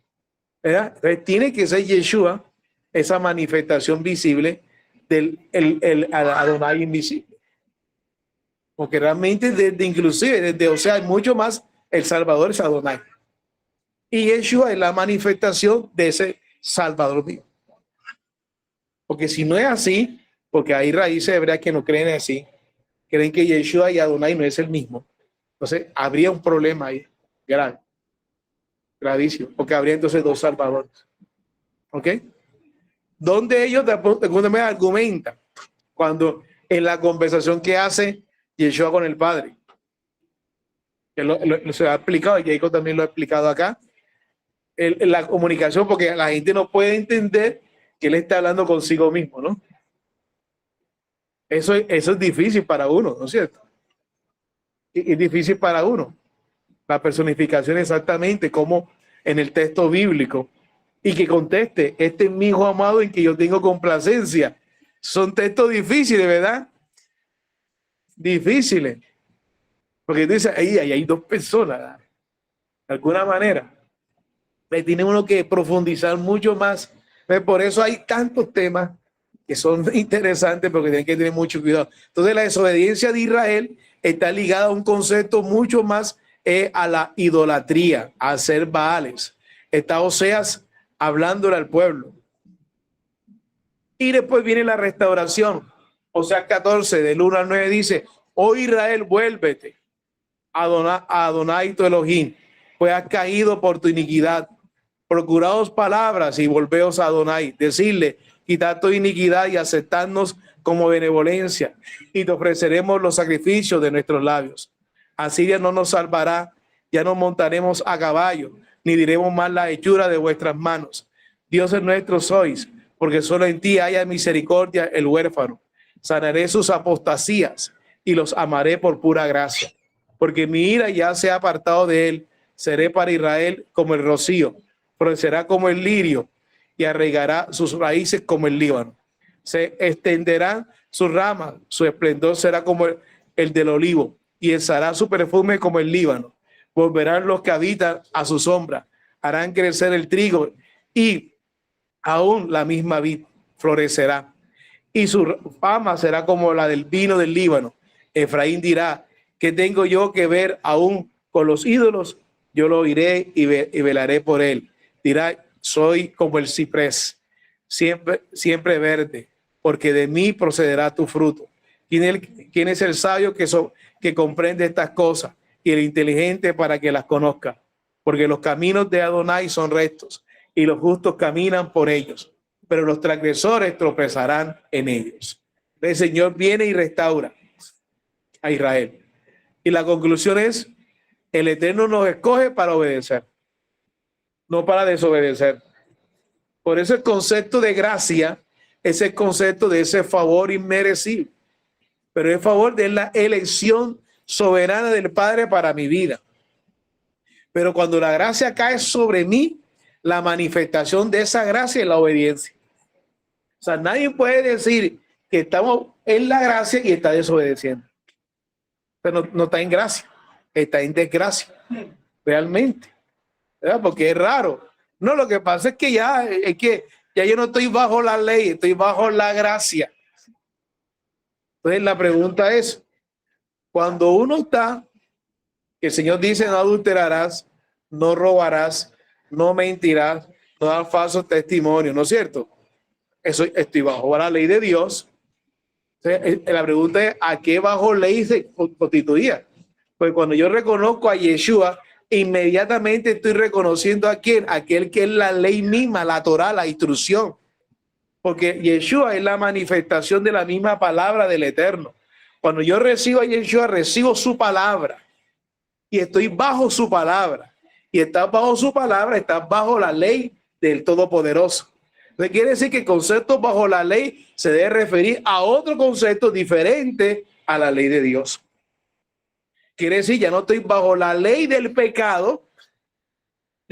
¿Verdad? Entonces tiene que ser Yeshua esa manifestación visible del el Adonai invisible. Porque realmente o sea, mucho más el Salvador es Adonai. Y Yeshua es la manifestación de ese Salvador vivo. Porque si no es así, porque hay raíces hebreas que no creen así, creen que Yeshua y Adonai no es el mismo. Entonces habría un problema ahí, grave, gravísimo, porque habría entonces dos salvadores. ¿Ok? Donde ellos me argumentan cuando en la conversación que hace Yeshua con el Padre, que se ha explicado y Jacob también lo ha explicado acá, la comunicación, porque la gente no puede entender que él está hablando consigo mismo, ¿no? Eso es difícil para uno, ¿no es cierto? Es difícil para uno. La personificación exactamente como en el texto bíblico y que conteste, este es mi hijo amado en que yo tengo complacencia. Son textos difíciles, ¿verdad? Difíciles. Porque tú dices, ahí hay dos personas, ¿verdad? De alguna manera. Tiene uno que profundizar mucho más. Por eso hay tantos temas que son interesantes porque tienen que tener mucho cuidado. Entonces la desobediencia de Israel está ligada a un concepto mucho más a la idolatría, a hacer Baales. Está Oseas hablándole al pueblo. Y después viene la restauración. Oseas 14, del 1 al 9 dice, oh Israel, vuélvete a Adonai tu Elohim, pues has caído por tu iniquidad. Procuraos palabras y volveos a Adonai. Decirle, quitad tu iniquidad y aceptadnos como benevolencia, y te ofreceremos los sacrificios de nuestros labios. Asiria no nos salvará, ya no montaremos a caballo, ni diremos más la hechura de vuestras manos. Dioses nuestros sois, porque solo en ti haya misericordia el huérfano. Sanaré sus apostasías y los amaré por pura gracia, porque mi ira ya se ha apartado de él. Seré para Israel como el rocío, florecerá como el lirio y arraigará sus raíces como el Líbano. Se extenderán sus ramas, su esplendor será como el del olivo y alzará su perfume como el Líbano. Volverán los que habitan a su sombra, harán crecer el trigo y aún la misma vid florecerá. Y su fama será como la del vino del Líbano. Efraín dirá, ¿qué tengo yo que ver aún con los ídolos? Yo lo oiré y velaré por él. Dirá, soy como el ciprés, siempre verde, porque de mí procederá tu fruto. ¿Quién es el sabio que comprende estas cosas y el inteligente para que las conozca? Porque los caminos de Adonai son rectos y los justos caminan por ellos, pero los transgresores tropezarán en ellos. El Señor viene y restaura a Israel. Y la conclusión es, el Eterno nos escoge para obedecer, no para desobedecer. Por eso el concepto de gracia es el concepto de ese favor inmerecido, pero el favor de la elección soberana del Padre para mi vida. Pero cuando la gracia cae sobre mí, la manifestación de esa gracia es la obediencia. O sea, nadie puede decir que estamos en la gracia y está desobedeciendo. Pero no está en gracia, está en desgracia, realmente. ¿Verdad? Porque es raro. No, lo que pasa es que ya yo no estoy bajo la ley, estoy bajo la gracia. Entonces la pregunta es, cuando uno está, que el Señor dice, no adulterarás, no robarás, no mentirás, no dar falsos testimonios, ¿no es cierto? Eso, estoy bajo la ley de Dios. Entonces, la pregunta es, ¿a qué bajo ley se constituía? Pues cuando yo reconozco a Yeshua, inmediatamente estoy reconociendo a quién, aquel que es la ley misma, la Torá, la instrucción. Porque Yeshua es la manifestación de la misma palabra del Eterno. Cuando yo recibo a Yeshua, recibo su palabra y estoy bajo su palabra. Y estás bajo su palabra, estás bajo la ley del Todopoderoso. Entonces quiere decir que el concepto bajo la ley se debe referir a otro concepto diferente a la ley de Dios. Quiere decir, ya no estoy bajo la ley del pecado,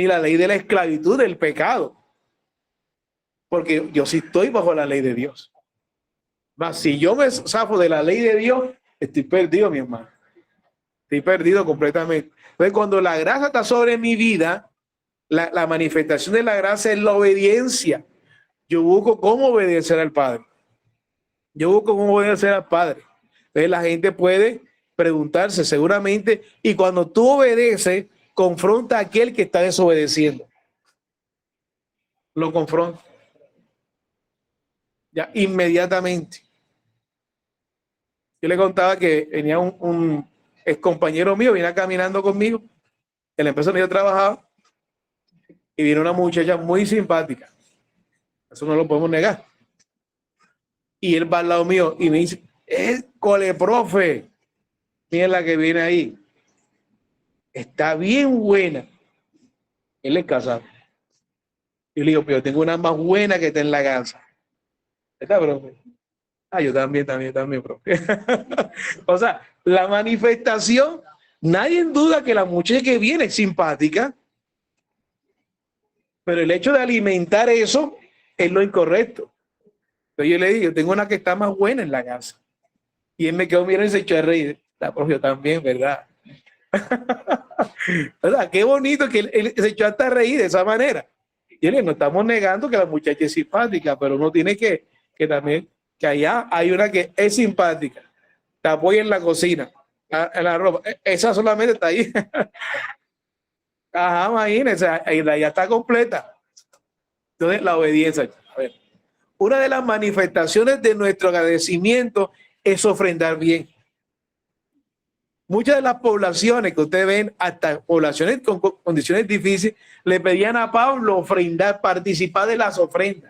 ni la ley de la esclavitud del pecado. Porque yo sí estoy bajo la ley de Dios. Mas si yo me zafo de la ley de Dios, estoy perdido, mi hermano. Estoy perdido completamente. Entonces, cuando la gracia está sobre mi vida, la manifestación de la gracia es la obediencia. Yo busco cómo obedecer al Padre. Yo busco cómo obedecer al Padre. Entonces, la gente puede preguntarse seguramente, y cuando tú obedeces, confronta a aquel que está desobedeciendo. Lo confronta. Ya, inmediatamente. Yo le contaba que venía un ex compañero mío, venía caminando conmigo, en la empresa donde yo trabajaba, y vino una muchacha muy simpática. Eso no lo podemos negar. Y él va al lado mío y me dice, cole, profe, mira la que viene ahí. Está bien buena. Él es casado. Yo le digo, pero yo tengo una más buena que está en la casa. ¿Está, profe? Ah, yo también, profe. O sea, la manifestación, nadie duda que la muchacha que viene es simpática, pero el hecho de alimentar eso es lo incorrecto. Entonces yo le digo, yo tengo una que está más buena en la casa. Y él me quedó mirando y se echó a reír. La profe, yo también, ¿verdad? O sea, qué bonito que él se echó hasta a reír de esa manera. Y él, no estamos negando que la muchacha es simpática, pero uno tiene que también, que allá hay una que es simpática, te apoya en la cocina, en la ropa, esa solamente está ahí. Ajá, imagínense, ya está completa. Entonces, la obediencia. A ver, una de las manifestaciones de nuestro agradecimiento es ofrendar bien. Muchas de las poblaciones que ustedes ven, hasta poblaciones con condiciones difíciles, le pedían a Pablo ofrendar, participar de las ofrendas.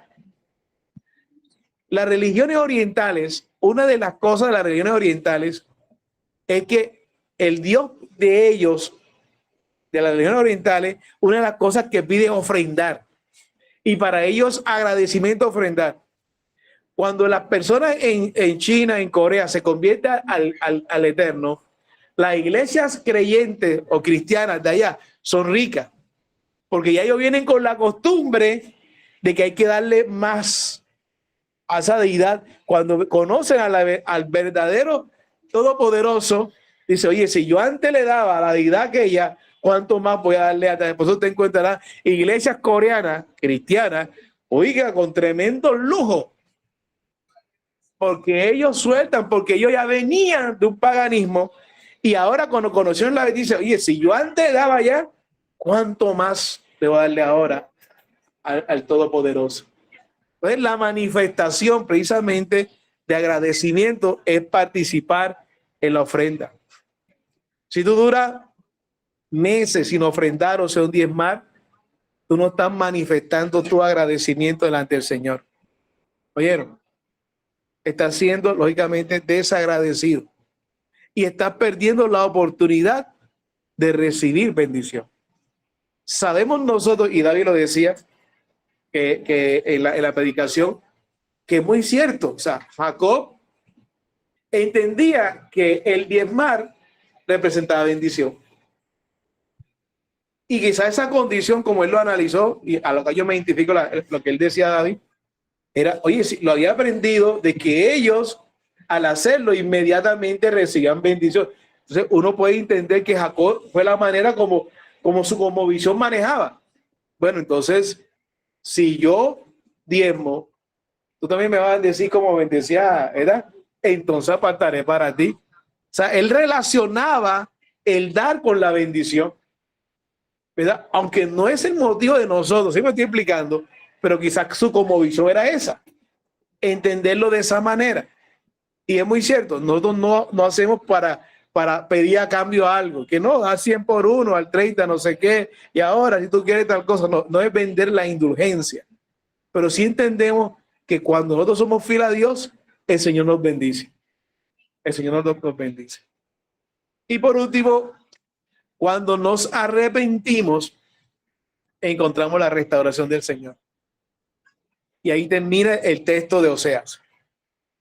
Las religiones orientales, una de las cosas de las religiones orientales es que el Dios de ellos, de las religiones orientales, una de las cosas que pide es ofrendar. Y para ellos agradecimiento ofrendar. Cuando las personas en China, en Corea, se convierten al Eterno, las iglesias creyentes o cristianas de allá son ricas, porque ya ellos vienen con la costumbre de que hay que darle más a esa deidad. Cuando conocen al verdadero todopoderoso, dice, oye, si yo antes le daba a la deidad aquella, ¿cuánto más voy a darle a esta? Por eso te encontrarás iglesias coreanas, cristianas, oiga, con tremendo lujo, porque ellos sueltan, porque ellos ya venían de un paganismo, y ahora cuando conocieron la dice, oye, si yo antes daba ya, ¿cuánto más le voy a darle ahora al Todopoderoso? Entonces, la manifestación precisamente de agradecimiento es participar en la ofrenda. Si tú duras meses sin ofrendar o sea un diezmar, tú no estás manifestando tu agradecimiento delante del Señor. ¿Oyeron? Estás siendo lógicamente desagradecido y estás perdiendo la oportunidad de recibir bendición. Sabemos nosotros, y David lo decía que en la predicación, que es muy cierto. O sea, Jacob entendía que el diezmar representaba bendición. Y quizá esa condición, como él lo analizó, y a lo que yo me identifico, lo que él decía, David, era, oye, si lo había aprendido de que ellos, al hacerlo, inmediatamente recibían bendición. Entonces, uno puede entender que Jacob fue la manera como su cosmovisión manejaba. Bueno, entonces, si yo diezmo, tú también me vas a decir como bendecía, ¿verdad? Entonces apartaré para ti. O sea, él relacionaba el dar con la bendición, ¿verdad? Aunque no es el motivo de nosotros, ¿sí me estoy explicando? Pero quizás su cosmovisión era esa, entenderlo de esa manera. Y es muy cierto, nosotros no hacemos para pedir a cambio algo, que no, da 100 por 1, al 30, no sé qué, y ahora si tú quieres tal cosa, no es vender la indulgencia, pero sí entendemos que cuando nosotros somos fieles a Dios, el Señor nos bendice. El Señor nos bendice. Y por último, cuando nos arrepentimos, encontramos la restauración del Señor. Y ahí termina el texto de Oseas.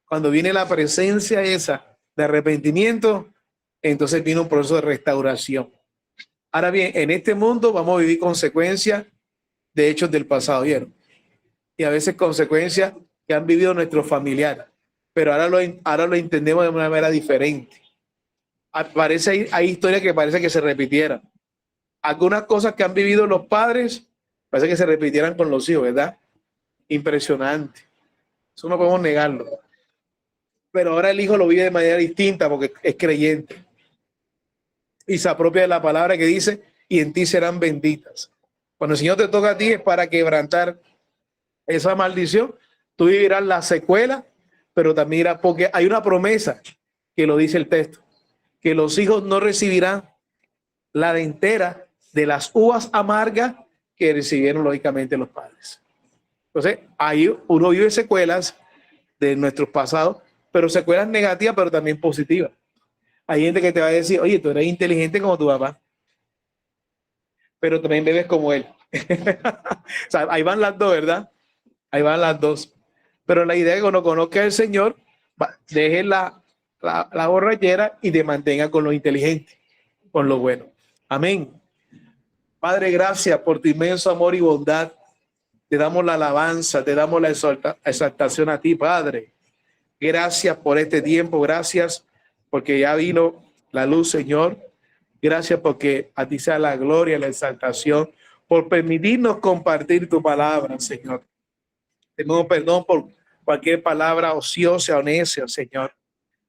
Cuando viene la presencia esa de arrepentimiento, entonces viene un proceso de restauración. Ahora bien, en este mundo vamos a vivir consecuencias de hechos del pasado, ¿vieron? Y a veces consecuencias que han vivido nuestros familiares. Pero ahora lo entendemos de una manera diferente. Hay historias que parece que se repitieran. Algunas cosas que han vivido los padres parece que se repitieran con los hijos, ¿verdad? Impresionante. Eso no podemos negarlo. Pero ahora el hijo lo vive de manera distinta porque es creyente y se apropia de la palabra que dice, y en ti serán benditas. Cuando el Señor te toca a ti es para quebrantar esa maldición. Tú vivirás la secuela, pero también irás, porque hay una promesa que lo dice el texto, que los hijos no recibirán la dentera de las uvas amargas que recibieron lógicamente los padres. Entonces, ahí uno vive secuelas de nuestros pasados, pero secuelas negativas, pero también positivas. Hay gente que te va a decir, oye, tú eres inteligente como tu papá, pero también bebes como él. O sea, ahí van las dos, ¿verdad? Ahí van las dos. Pero la idea es que cuando conozca al Señor, deje la borrachera y te mantenga con lo inteligente, con lo bueno. Amén. Padre, gracias por tu inmenso amor y bondad. Te damos la alabanza, te damos la exaltación a ti, Padre. Gracias por este tiempo, gracias porque ya vino la luz, Señor. Gracias porque a ti sea la gloria, la exaltación, por permitirnos compartir tu palabra, Señor. Te pido perdón por cualquier palabra ociosa o necia, Señor.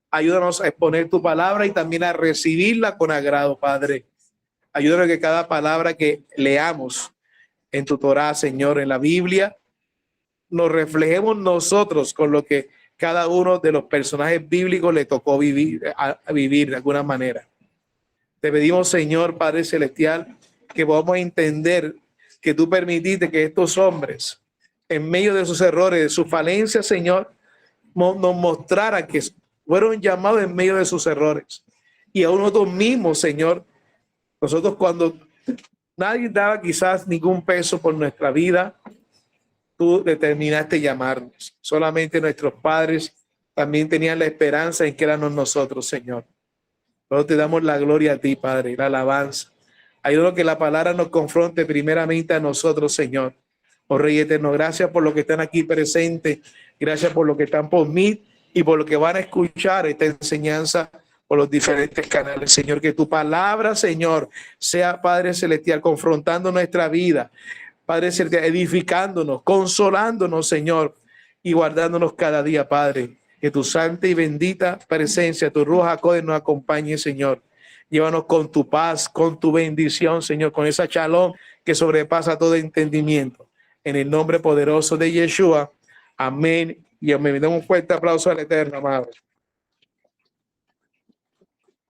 Ayúdanos a exponer tu palabra y también a recibirla con agrado, Padre. Ayúdanos a que cada palabra que leamos en tu Torá, Señor, en la Biblia, nos reflejemos nosotros con lo que cada uno de los personajes bíblicos le tocó vivir, a vivir de alguna manera. Te pedimos, Señor, Padre Celestial, que podamos entender que tú permitiste que estos hombres, en medio de sus errores, de sus falencias, Señor, nos mostraran que fueron llamados en medio de sus errores. Y aún nosotros mismos, Señor, nosotros cuando nadie daba quizás ningún peso por nuestra vida, tú determinaste llamarnos. Solamente nuestros padres también tenían la esperanza en que éramos nosotros, Señor. Nosotros te damos la gloria a ti, Padre, la alabanza. Ayúdanos que la palabra nos confronte primeramente a nosotros, Señor. Oh Rey eterno, gracias por lo que están aquí presentes. Gracias por lo que están por mí y por lo que van a escuchar esta enseñanza por los diferentes canales. Señor, que tu palabra, Señor, sea, Padre Celestial, confrontando nuestra vida. Padre Celestial, edificándonos, consolándonos, Señor, y guardándonos cada día, Padre. Que tu santa y bendita presencia, tu Ruach HaKodesh nos acompañe, Señor. Llévanos con tu paz, con tu bendición, Señor, con esa shalom que sobrepasa todo entendimiento. En el nombre poderoso de Yeshua. Amén. Y amén. Damos un fuerte aplauso al Eterno, amado.